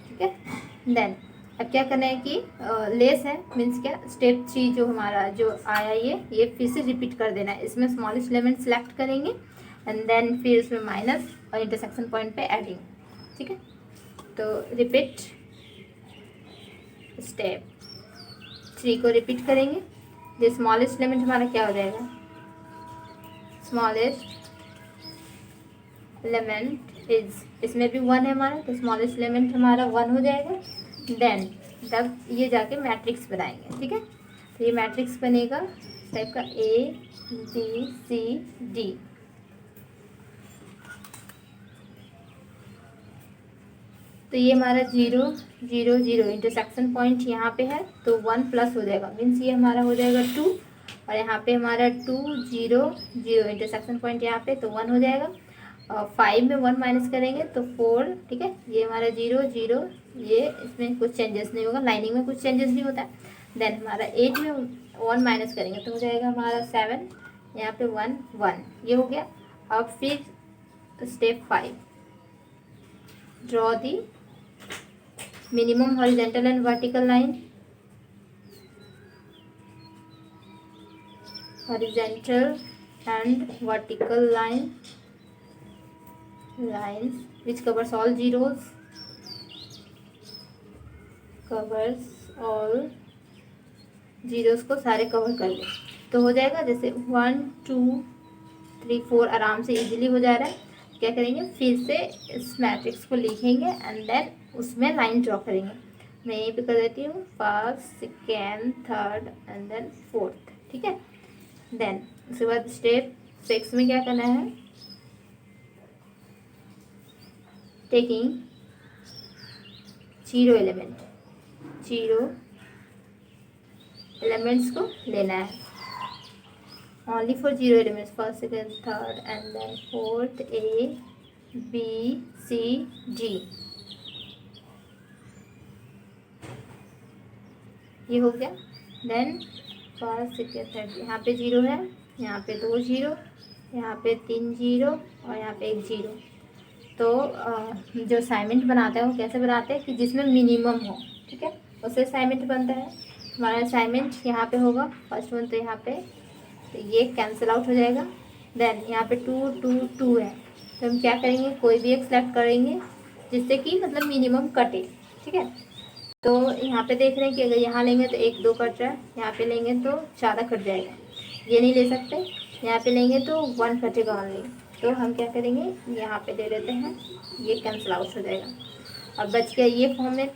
ठीक है। Then अब क्या करना है कि less है मीन्स क्या, स्टेप 3 जो हमारा जो आया ये फिर से रिपीट कर देना है। इसमें स्मॉलेस्ट एलिमेंट सेलेक्ट करेंगे एंड देन फिर इसमें माइनस और इंटरसेक्शन पॉइंट पे एडिंग, ठीक है। तो रिपीट स्टेप 3 को रिपीट करेंगे। जो स्मॉलेस्ट एलिमेंट हमारा क्या हो जाएगा, स्मॉलेस्ट एलिमेंट इज, इसमें भी 1 है हमारा, तो स्मॉलेस्ट एलिमेंट हमारा 1 हो जाएगा। देन तब ये जाके मैट्रिक्स बनाएंगे, ठीक है। तो ये मैट्रिक्स बनेगा टाइप का ABCD, तो ये हमारा 0 0 0 इंटरसेक्शन पॉइंट यहाँ पे है तो 1 प्लस हो जाएगा, मीन्स ये हमारा हो जाएगा 2, और यहाँ पे हमारा 2 0 0 इंटरसेक्शन पॉइंट यहाँ पे तो 1 हो जाएगा। 5 में 1 माइनस करेंगे तो 4, ठीक है। ये हमारा 0 0, ये इसमें कुछ चेंजेस नहीं होगा, लाइनिंग में कुछ चेंजेस नहीं होता है। देन हमारा 8 में 1 माइनस करेंगे तो हो जाएगा हमारा 7, यहाँ पे 1 1, ये हो गया। अब फिर step 5, draw the minimum horizontal and vertical line, horizontal and vertical lines which covers all zeros, covers all zeros को सारे कवर कर ले तो हो जाएगा। जैसे 1 2 3 4 आराम से इजीली हो जा रहा है। क्या करेंगे, फिर से इस मैट्रिक्स को लिखेंगे एंड देन उसमें लाइन ड्रॉ करेंगे। मैं यहीं पे कर देती हूँ, first second third and then fourth, ठीक है। देन उसके बाद स्टेप 6 में क्या करना है, टेकिंग 0 एलिमेंट्स को लेना है, only for 0 elements, first second third and then fourth ABCD, ये हो गया। देन फर्स्ट सेकेंड थर्ड, यहाँ पे 0 है, यहाँ पे 2 0, यहाँ पे 3 0 और यहाँ पे 1 0। तो जो असाइनमेंट बनाते हैं वो कैसे बनाते हैं कि जिसमें मिनिमम हो, ठीक है, उससे असाइनमेंट बनता है। हमारा असाइनमेंट यहाँ पे होगा, फर्स्ट वन तो यहाँ पे, तो ये कैंसिल आउट हो जाएगा। देन यहाँ पे 2 2 2 है, तो हम क्या करेंगे, कोई भी एक सेलेक्ट करेंगे जिससे कि मतलब मिनिमम कटे, ठीक है। तो यहाँ पे देख रहे हैं कि अगर यहाँ लेंगे तो 1 2 कट रहा है, यहाँ पे लेंगे तो ज़्यादा कट जाएगा, ये नहीं ले सकते। यहाँ पे लेंगे तो 1 कटेगा ऑनली, तो हम क्या करेंगे, यहाँ पे ले लेते हैं, ये कैंसिल आउट हो जाएगा। अब बच गया ये फॉर्मेट,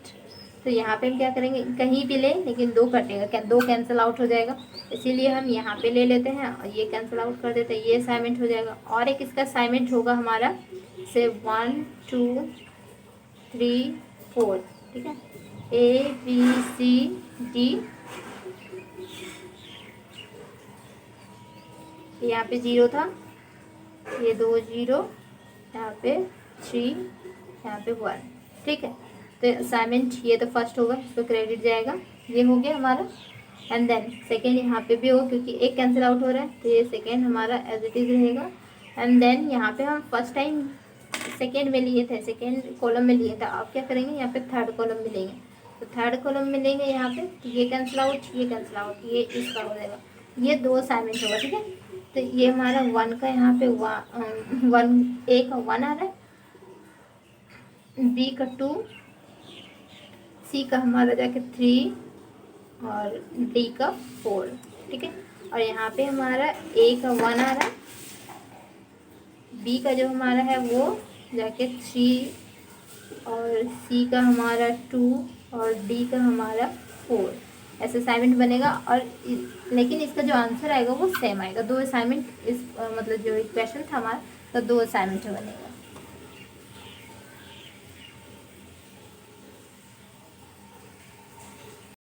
तो यहाँ पे हम क्या करेंगे, कहीं भी ले लेकिन 2 कटेगा, 2 कैंसिल आउट हो जाएगा, इसीलिए हम यहाँ पे ले लेते हैं और ये कैंसिल आउट कर देते हैं, ये असाइनमेंट हो जाएगा। और एक इसका असाइनमेंट होगा हमारा से 1 2 3 4, ठीक है, ABCD, यहाँ पे 0 था, ये 2 0, यहाँ पे 3, यहाँ पे 1, ठीक है। तो असाइनमेंट ये तो फर्स्ट होगा, इस पर क्रेडिट जाएगा, ये हो गया हमारा। एंड देन सेकेंड यहाँ पे भी होगा क्योंकि एक कैंसिल आउट हो रहा है, तो ये सेकेंड हमारा एज इट इज़ रहेगा। एंड देन यहाँ पे हम फर्स्ट टाइम सेकेंड में लिए थे, सेकेंड कॉलम में लिए थे, अब क्या करेंगे, यहाँ पे थर्ड कॉलम में लेंगे, तो थर्ड कॉलम में लेंगे यहाँ पे, तो ये कैंसिल आउट, ये कैंसिल आउट, ये इसका हो जाएगा, ये 2 असाइनमेंट होगा, ठीक है। तो ये हमारा 1 का यहाँ पे 1 A का 1 आ रहा है, B का 2, C का हमारा जाके 3 और D का 4, ठीक है। और यहाँ पे हमारा A का 1 आ रहा है, B का जो हमारा है वो जाके 3 और C का हमारा 2 और D का हमारा 4, ऐसे असाइनमेंट बनेगा। और लेकिन इसका जो आंसर आएगा वो सेम आएगा, 2 असाइनमेंट, इस मतलब जो क्वेश्चन था हमारा तो 2 असाइनमेंट बनेगा।